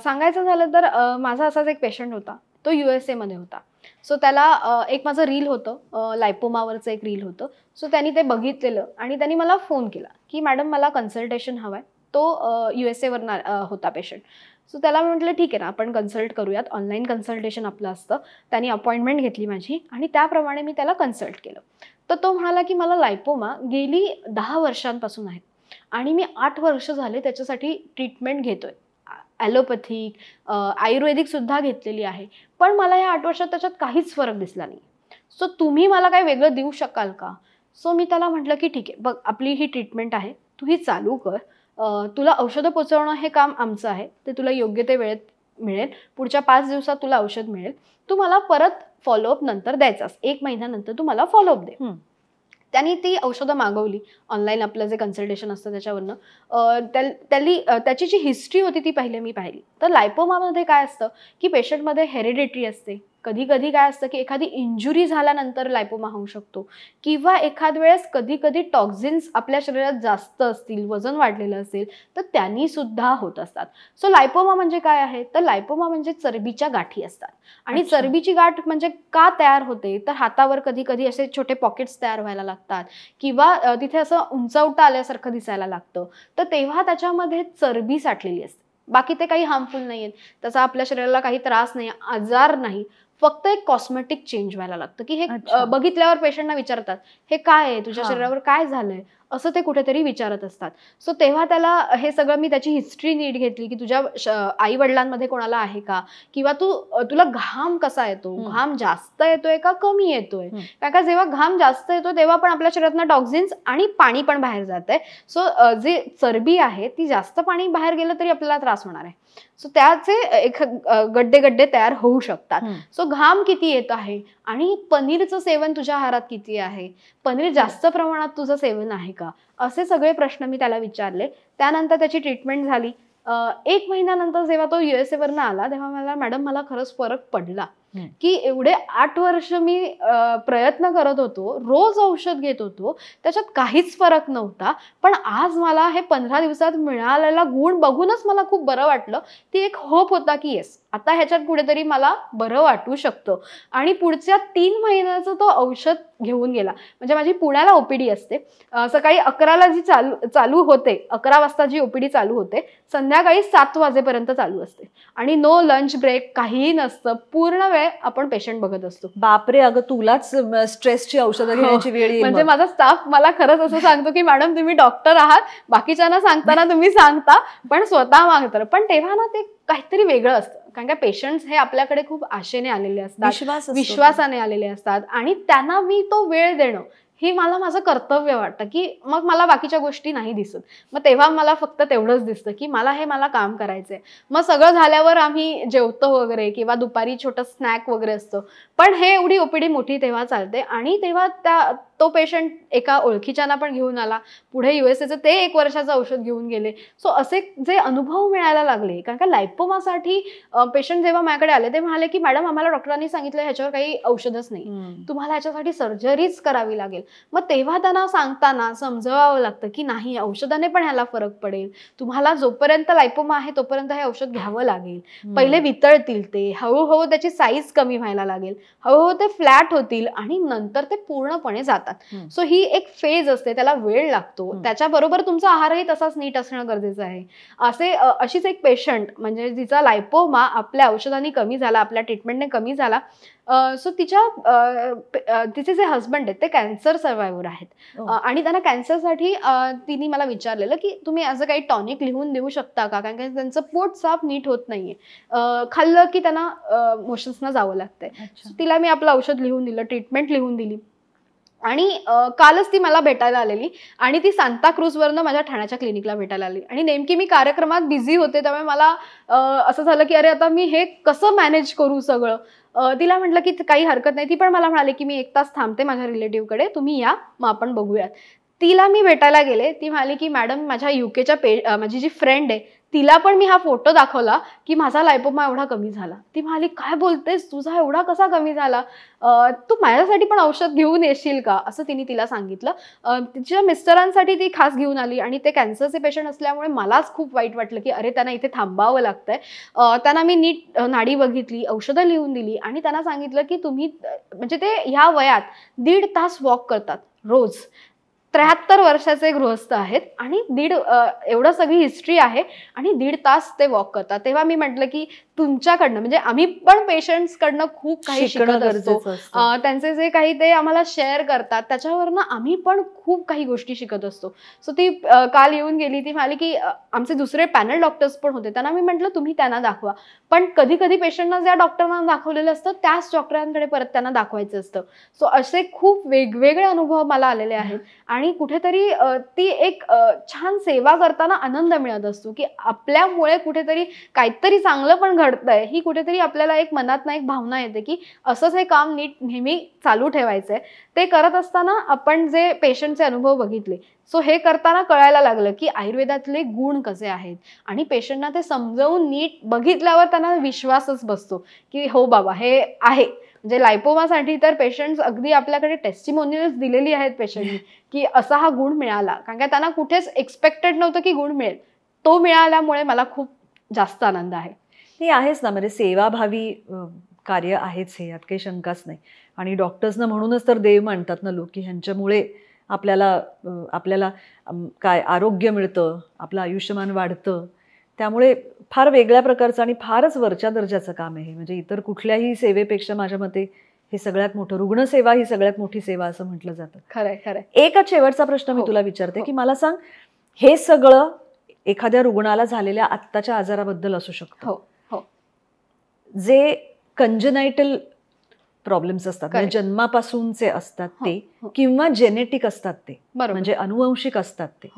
सांगायचं झालं तर माझा असाच एक पेशंट होता, तो USA मध्ये होता. सो त्याला एक माझं रील होतं, लायपोमावरचं एक रील होतं. सो त्यांनी ते बघितलेलं आणि त्यांनी मला फोन केला की मॅडम मला कन्सल्टेशन हवं आहे. तो USA वरनं होता पेशंट. सो त्याला म्हटलं ठीक आहे ना, आपण कन्सल्ट करूयात. ऑनलाईन कन्सल्टेशन आपलं असतं. त्यांनी अपॉइंटमेंट घेतली माझी आणि त्याप्रमाणे मी त्याला कन्सल्ट केलं. तर तो म्हणाला की मला लायपोमा गेली 10 वर्षांपासून आहे आणि मी 8 वर्ष झाले त्याच्यासाठी ट्रीटमेंट घेतोय. ॲलोपॅथिक, आयुर्वेदिक सुद्धा घेतलेली आहे, पण मला या 8 वर्षात त्याच्यात काहीच फरक दिसला नाही. सो तुम्ही मला काही वेगळं देऊ शकाल का? सो मी त्याला म्हटलं की ठीक आहे, बघ आपली ही ट्रीटमेंट आहे, तू ही चालू कर. तुला औषधं पोचवणं हे काम आमचं आहे, ते तुला योग्य ते वेळेत मिळेल. पुढच्या 5 दिवसात तुला औषध मिळेल. तू मला परत फॉलोअप नंतर द्यायचास, 1 महिन्यानंतर तू मला फॉलोअप दे. त्यांनी ती औषधं मागवली ऑनलाईन, आपलं जे कन्सल्टेशन असतं त्याच्यावरनं. त्याची जी हिस्ट्री होती ती पहिले मी पाहिली. तर लायपोमामध्ये काय असतं की पेशंटमध्ये हेरिडिटरी असते. कधी कधी काय असतं की एखादी इंजुरी झाल्यानंतर लायपोमा होऊ शकतो, किंवा एखाद वेळेस कधी कधी टॉक्झिन्स आपल्या शरीरात जास्त असतील, वजन वाढलेलं असेल तर त्यांनी सुद्धा होत असतात. सो लायपोमा म्हणजे काय आहे तर लायपोमा म्हणजे चरबीच्या गाठी असतात. आणि चरबीची गाठ म्हणजे का तयार होते तर हातावर कधी कधी असे छोटे पॉकेट्स तयार व्हायला लागतात, किंवा तिथे असं उंचवटा आल्यासारखं दिसायला लागतं. तर तेव्हा त्याच्यामध्ये चरबी साठलेली असते. बाकी ते काही हार्मफुल नाही आहेत, त्याचा आपल्या शरीराला काही त्रास नाही, आजार नाही. फक्त एक कॉस्मेटिक चेंज व्हायला लागतं की हे बघितल्यावर पेशंटना विचारतात हे काय आहे, तुझ्या शरीरावर काय झालंय, असं ते कुठेतरी विचारत असतात. सो तेव्हा त्याला हे सगळं मी त्याची हिस्ट्री नीट घेतली की तुझ्या आई वडिलांमध्ये कोणाला आहे का, किंवा तुला घाम कसा येतो, घाम जास्त येतोय का कमी येतोय. कारण का जेव्हा घाम जास्त येतो तेव्हा पण आपल्या शरीरातनं टॉक्झिन्स आणि पाणी पण बाहेर जात आहे. सो जे चरबी आहे ती जास्त पाणी बाहेर गेलं तरी आपल्याला त्रास होणार आहे. सो त्याचे एक गड्डे गड्डे तयार होऊ शकतात. सो घाम किती येत आहे आणि पनीरचं सेवन तुझ्या आहारात किती आहे, पनीर जास्त प्रमाणात तुझं सेवन आहे का, असे सगळे प्रश्न मी त्याला विचारले. त्यानंतर त्याची ट्रीटमेंट झाली. 1 महिन्यानंतर जेव्हा तो USA वरनं आला तेव्हा मला मॅडम मला खरंच फरक पडला. की एवढे 8 वर्ष मी प्रयत्न करत होतो, रोज औषध घेत होतो, त्याच्यात काहीच फरक नव्हता, पण आज मला हे 15 दिवसात मिळालेला गुण बघूनच मला खूप बरं वाटलं. ती एक होप होता की येस, आता ह्याच्यात कुठेतरी मला बरं वाटू शकतं. आणि पुढच्या 3 महिन्याचं तो औषध घेऊन गेला. म्हणजे माझी पुण्याला ओपीडी असते, सकाळी 11ला जी चालू होते, 11 वाजता जी ओपीडी चालू होते, संध्याकाळी 7 वाजेपर्यंत चालू असते आणि नो लंच ब्रेक, काहीही नसतं. पूर्ण वेळ आपण पेशंट बघत असतो. बापरे, अगं तुलाच स्ट्रेसची औषधं घेण्याची वेळ येईल. म्हणजे माझा स्टाफ मला खरंच असं सांगतो की मॅडम तुम्ही डॉक्टर आहात, बाकीच्यांना सांगताना तुम्ही सांगता पण स्वतः मागता. पण तेव्हा ना ते काहीतरी वेगळं असतं, कारण का पेशंट्स हे आपल्याकडे खूप आशेने आलेले असतात, विश्वासाने आलेले असतात आणि त्यांना मी तो वेळ देणं ही मला माझं कर्तव्य वाटतं. की मग मला बाकीच्या गोष्टी नाही दिसत, मग तेव्हा मला फक्त तेवढंच दिसतं की मला काम करायचंय. मग सगळं झाल्यावर आम्ही जेवतो वगैरे किंवा दुपारी छोटं स्नॅक वगैरे असतं. पण हे एवढी ओपीडी मोठी तेव्हा चालते आणि तेव्हा तो पेशंट एका ओळखीच्यांना पण घेऊन आला, पुढे USA ते 1 वर्षाचं औषध घेऊन गेले. सो असे जे अनुभव मिळायला लागले, कारण का लायपोमासाठी पेशंट जेव्हा माझ्याकडे आले ते म्हणाले की मॅडम आम्हाला डॉक्टरांनी सांगितलं ह्याच्यावर काही औषधच नाही, तुम्हाला ह्याच्यासाठी सर्जरीच करावी लागेल. मग तेव्हा त्यांना सांगताना समजवावं लागतं की नाही, औषधाने पण ह्याला फरक पडेल, तुम्हाला जोपर्यंत लायपोमा आहे तोपर्यंत हे औषध घ्यावं लागेल. पहिले वितळतील ते, हळूहळू त्याची साईज कमी व्हायला लागेल, हळूहळू ते फ्लॅट होतील आणि नंतर ते पूर्णपणे जातात. सो ही एक फेज असते, त्याला वेळ लागतो. त्याच्याबरोबर तुमचा आहारही तसाच नीट असणं गरजेचं आहे. अशीच एक पेशंट म्हणजे जिचा लायपोमा आपल्या औषधांनी कमी झाला, आपल्या ट्रीटमेंटने कमी झाला. सो तिचे जे हजबंड आहेत ते कॅन्सर सर्वायव्हर आहेत आणि त्यांना कॅन्सरसाठी तिने मला विचारलेलं की तुम्ही असं काही टॉनिक लिहून देऊ शकता का, कारण की त्यांचं पोट साफ नीट होत नाहीये, खाल्लं की त्यांना मोशन्सना जावं लागतंय. तिला मी आपलं औषध लिहून दिलं, ट्रीटमेंट लिहून दिली आणि कालच ती मला भेटायला आलेली आणि ती सांताक्रूजवरनं माझ्या ठाण्याच्या क्लिनिकला भेटायला आली आणि नेमकी मी कार्यक्रमात बिझी होते, त्यामुळे मला असं झालं की अरे आता मी हे कसं मॅनेज करू सगळं. तिला म्हटलं की काही हरकत नाही. ती पण मला म्हणाली की मी 1 तास थांबते माझ्या रिलेटिव्हकडे, तुम्ही या मग आपण बघूयात. तिला मी भेटायला गेले, ती म्हणाली की मॅडम माझ्या UKच्या माझी जी फ्रेंड आहे तिला पण मी हा फोटो दाखवला की माझा लायपोमा एवढा कमी झाला. ती म्हणाली काय बोलतेस, तुझा एवढा कसा कमी झाला, तू माझ्यासाठी पण औषध घेऊन येशील का, असं तिला सांगितलं. तिच्या मिस्टरांसाठी ती खास घेऊन आली आणि ते कॅन्सरचे पेशंट असल्यामुळे मलाच खूप वाईट वाटलं की अरे त्यांना इथे थांबावं लागतंय. त्यांना मी नीट नाडी बघितली, औषधं लिहून दिली आणि त्यांना सांगितलं की तुम्ही म्हणजे ते ह्या वयात 1.5 तास वॉक करतात रोज. 73 वर्षाचे गृहस्थ आहेत आणि एवढं सगळी हिस्ट्री आहे आणि 1.5 तास ते वॉक करतात. तेव्हा मी म्हटलं की तुमच्याकडनं म्हणजे आम्ही पण पेशंट्सकडनं खूप काही शिकत असतो. त्यांचे जे काही ते आम्हाला शेअर करतात त्याच्यावरनं आम्ही पण खूप काही गोष्टी शिकत असतो. सो ती काल येऊन गेली, ती म्हणाली की आमचे दुसरे पॅनल डॉक्टर्स पण होते, त्यांना मी म्हटलं तुम्ही त्यांना दाखवा. पण कधी कधी पेशंटना ज्या डॉक्टरांना दाखवलेलं असतं त्याच डॉक्टरांकडे परत त्यांना दाखवायचं असतं. सो असे खूप वेगवेगळे अनुभव मला आलेले आहेत आणि कुठेतरी ती एक छान सेवा करताना आनंद मिळत असतो की आपल्यामुळे कुठेतरी काहीतरी चांगलं पण घडतंय, ही कुठेतरी आपल्याला एक मनात एक भावना येते की असंच हे काम नीट नेहमी चालू ठेवायचंय. ते करत असताना आपण जे पेशंटचे अनुभव बघितले, सो हे करताना कळायला लागलं की आयुर्वेदातले गुण कसे आहेत आणि पेशंटना ते समजावून नीट बघितल्यावर त्यांना विश्वासच बसतो की हो बाबा हे आहे. म्हणजे लायपोमासाठी तर पेशंट्स अगदी आपल्याकडे टेस्टिमोनियल्स दिलेली आहेत पेशंटनी की असा हा गुण मिळाला, कारण का त्यांना कुठेच एक्सपेक्टेड नव्हतं की गुण मिळेल. तो मिळाल्यामुळे मला खूप जास्त आनंद आहे. हे आहेच ना, म्हणजे सेवाभावी कार्य आहेच हे, यात काही शंकाच नाही. आणि डॉक्टर्सना म्हणूनच तर देव मानतात ना लोक, की ह्यांच्यामुळे आपल्याला काय आरोग्य मिळतं, आपलं आयुष्यमान वाढतं. त्यामुळे फार वेगळ्या प्रकारचं आणि फारच वरच्या दर्जाचं काम आहे. म्हणजे इतर कुठल्याही सेवेपेक्षा माझ्या मते हे सगळ्यात मोठं, रुग्णसेवा ही सगळ्यात मोठी सेवा असं म्हटलं जातं. खरंय खरंय. एकच शेवटचा प्रश्न मी तुला विचारते की मला सांग, हे सगळं एखाद्या रुग्णाला झालेल्या आत्ताच्या आजाराबद्दल असू शकतं. हो हो. जे कंजेनायटल प्रॉब्लेम्स असतात म्हणजे जन्मापासूनचे असतात ते, किंवा जेनेटिक असतात ते, म्हणजे अनुवंशिक असतात ते,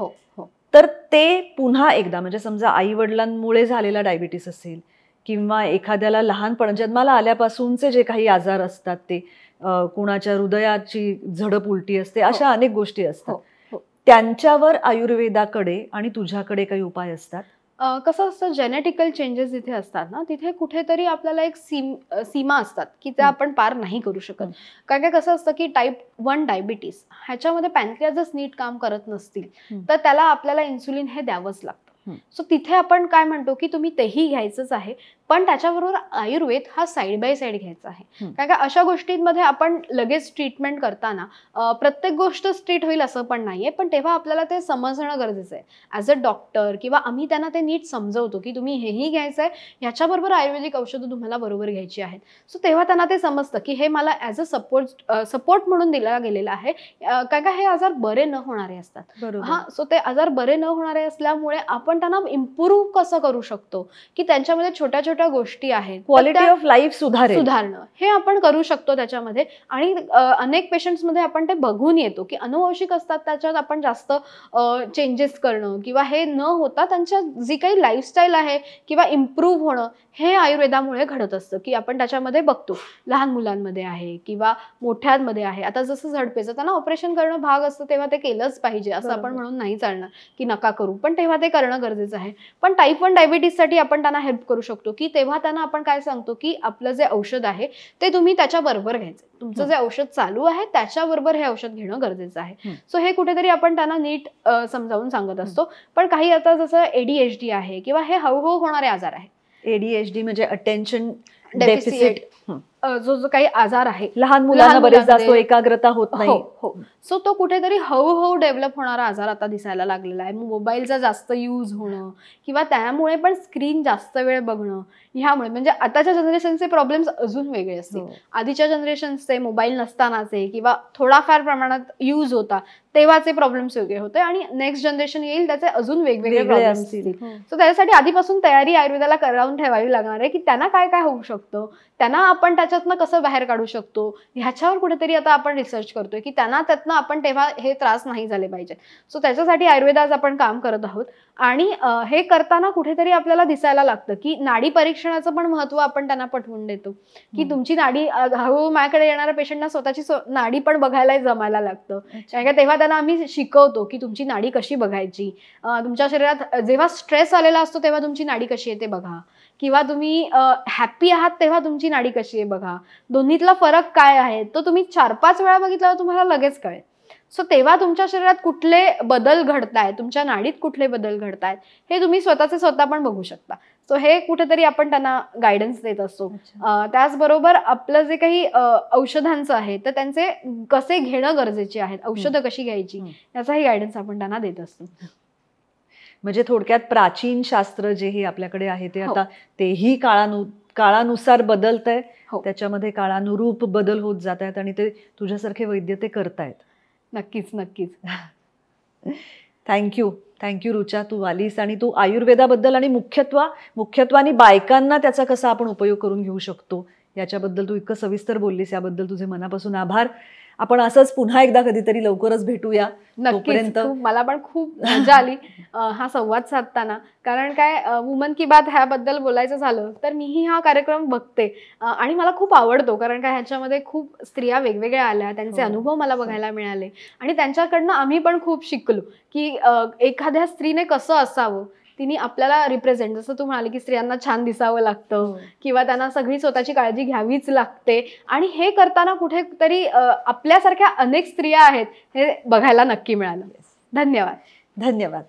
तर ते पुन्हा एकदा म्हणजे समजा आई वडिलांमुळे झालेला डायबिटीस असेल किंवा एखाद्याला लहानपण जन्माला आल्यापासूनचे जे काही आजार असतात ते, कुणाच्या हृदयाची झडप उलटी असते, अशा अनेक गोष्टी असतात. त्यांच्यावर आयुर्वेदाकडे आणि तुझ्याकडे काही उपाय असतात? कसं असतं, जेनेटिकल चेंजेस जिथे असतात ना तिथे कुठेतरी आपल्याला एक सीमा असतात की त्या आपण पार नाही करू शकत. कारण काय कसं असतं की टाईप 1 डायबिटीस ह्याच्यामध्ये पॅनक्रियाजच नीट काम करत नसतील तर त्याला आपल्याला इन्सुलिन हे द्यावंच लागतं. सो तिथे आपण काय म्हणतो की तुम्ही तेही घ्यायचंच आहे, पण त्याच्याबरोबर आयुर्वेद हा साईड बाय साईड घ्यायचा आहे. कारण का अशा गोष्टींमध्ये आपण लगेच ट्रीटमेंट करताना प्रत्येक गोष्ट स्ट्रीट होईल असं पण नाहीये, पण तेव्हा आपल्याला ते समजणं गरजेचं आहे. ॲज अ डॉक्टर किंवा आम्ही त्यांना ते नीट समजवतो की तुम्ही हेही घ्यायचंय, ह्याच्याबरोबर आयुर्वेदिक औषधं तुम्हाला बरोबर घ्यायची आहेत. सो तेव्हा त्यांना ते समजतं की हे मला ॲज अ सपोर्ट म्हणून दिला गेलेला आहे. कारण का हे आजार बरे न होणारे असतात. सो ते आजार बरे न होणारे असल्यामुळे आपण त्यांना इम्प्रूव्ह कसं करू शकतो की त्यांच्यामध्ये छोट्या छोट्या गोष्टी आहेत, क्वालिटी ऑफ लाईफ सुधारणं हे आपण करू शकतो त्याच्यामध्ये. आणि अनेक पेशंट्समध्ये आपण ते बघून येतो की अनुवंशिक असतात, त्याच्यात आपण जास्त चेंजेस करणं किंवा हे न होता त्यांच्या जी काही लाईफस्टाईल आहे किंवा इम्प्रूव्ह होणं हे आयुर्वेदामुळे घडत असतं. की आपण त्याच्यामध्ये बघतो लहान मुलांमध्ये आहे किंवा मोठ्यांमध्ये आहे. आता जसं झडपेचं त्यांना ऑपरेशन करणं भाग असतं तेव्हा ते केलंच पाहिजे असं आपण म्हणून नाही चालणार की नका करू, पण तेव्हा ते करणं गरजेचं आहे. पण टाईप 1 डायबिटीससाठी आपण त्यांना हेल्प करू शकतो की तेव्हा त्यांना आपण काय सांगतो की आपलं जे औषध आहे ते तुम्ही त्याच्याबरोबर घ्यायचं. तुमचं जे औषध चालू आहे त्याच्याबरोबर हे औषध घेणं गरजेचं आहे. सो हे कुठेतरी आपण त्यांना नीट समजावून सांगत असतो. पण काही आता जसं ADHD आहे किंवा हे हळूहळू होणारे आजार आहे. ADHD म्हणजे अटेन्शन डेफिसिट, जो काही आजार आहे लहान मुलांना बरेचदा एकाग्रता होत नाही. हो. सो तो कुठेतरी हळूहळू डेव्हलप होणारा आजार आता दिसायला लागलेला आहे. मोबाईलचा जास्त यूज होणं किंवा त्यामुळे पण स्क्रीन जास्त वेळ बघणं, ह्यामुळे म्हणजे आताच्या जनरेशनचे प्रॉब्लेम्स अजून वेगळे असतील. आधीच्या जनरेशनचे मोबाईल नसतानाचे किंवा थोडाफार प्रमाणात यूज होता तेव्हाचे प्रॉब्लेम्स वेगळे होते आणि नेक्स्ट जनरेशन येईल त्याचे अजून वेगवेगळे प्रॉब्लेम्स असतील. सो त्याच्यासाठी आधीपासून तयारी आयुर्वेदाला करावून ठेवावी लागणार आहे की त्यांना काय काय होऊ शकतं, त्यांना आपण त्याच्यातनं कसं बाहेर काढू शकतो, ह्याच्यावर कुठेतरी आता आपण रिसर्च करतोय की त्यांना त्यातनं आपण तेव्हा हे त्रास नाही झाले पाहिजे. सो त्याच्यासाठी आयुर्वेदात आपण काम करत आहोत. आणि हे करताना कुठेतरी आपल्याला दिसायला लागतं की नाडी परीक्षणाचं पण महत्व आपण त्यांना पटवून देतो की तुमची नाडी, हळूहळू माझ्याकडे येणाऱ्या पेशंटना स्वतःची नाडी पण बघायला जमायला लागतं. कारण का तेव्हा त्यांना आम्ही शिकवतो की तुमची नाडी कशी बघायची, तुमच्या शरीरात जेव्हा स्ट्रेस आलेला असतो तेव्हा तुमची नाडी कशी आहे ते बघा, किंवा तुम्ही हॅप्पी आहात तेव्हा तुमची नाडी कशी आहे बघा. दोन्हीतला फरक काय आहे तो तुम्ही 4-5 वेळा बघितल्यावर तुम्हाला लगेच कळेल. सो तेव्हा तुमच्या शरीरात कुठले बदल घडतायत, तुमच्या नाडीत कुठले बदल घडतायत हे तुम्ही स्वतःचे स्वतः पण बघू शकता. सो हे कुठेतरी आपण त्यांना गायडन्स देत असतो. त्याचबरोबर आपलं जे काही औषधांचं आहे तर त्यांचे कसे घेणं गरजेचे आहेत, औषधं कशी घ्यायची याचाही गायडन्स आपण त्यांना देत असतो. म्हणजे थोडक्यात प्राचीन शास्त्र जे हे आपल्याकडे आहे ते आता तेही काळानुसार बदलतंय. त्याच्यामध्ये काळानुरूप बदल होत जात आहेत आणि ते तुझ्यासारखे वैद्य ते करतायत. नक्कीच नक्कीच. थँक्यू रुचा, तू आलीस आणि तू आयुर्वेदाबद्दल आणि मुख्यत्वाने बायकांना त्याचा कसा आपण उपयोग करून घेऊ शकतो याच्याबद्दल तू इतकं सविस्तर बोललीस, याबद्दल तुझे मनापासून आभार. आपण असंच पुन्हा एकदा कधीतरी लवकरच भेटूया. नक्कीच, मला पण खूप मजा आली हा संवाद साधताना. कारण काय, वुमन की बात ह्याबद्दल बोलायचं झालं तर मीही हा कार्यक्रम बघते आणि मला खूप आवडतो. कारण काय ह्याच्यामध्ये खूप स्त्रिया वेगवेगळ्या आल्या, त्यांचे अनुभव मला बघायला मिळाले आणि त्यांच्याकडनं आम्ही पण खूप शिकलो की एखाद्या स्त्रीने कसं असावं. तिने आपल्याला रिप्रेझेंट, जसं तू म्हणाली की स्त्रियांना छान दिसावं लागतं किंवा त्यांना सगळी स्वतःची काळजी घ्यावीच लागते आणि हे करताना कुठेतरी आपल्यासारख्या अनेक स्त्रिया आहेत हे बघायला नक्की मिळालं. धन्यवाद.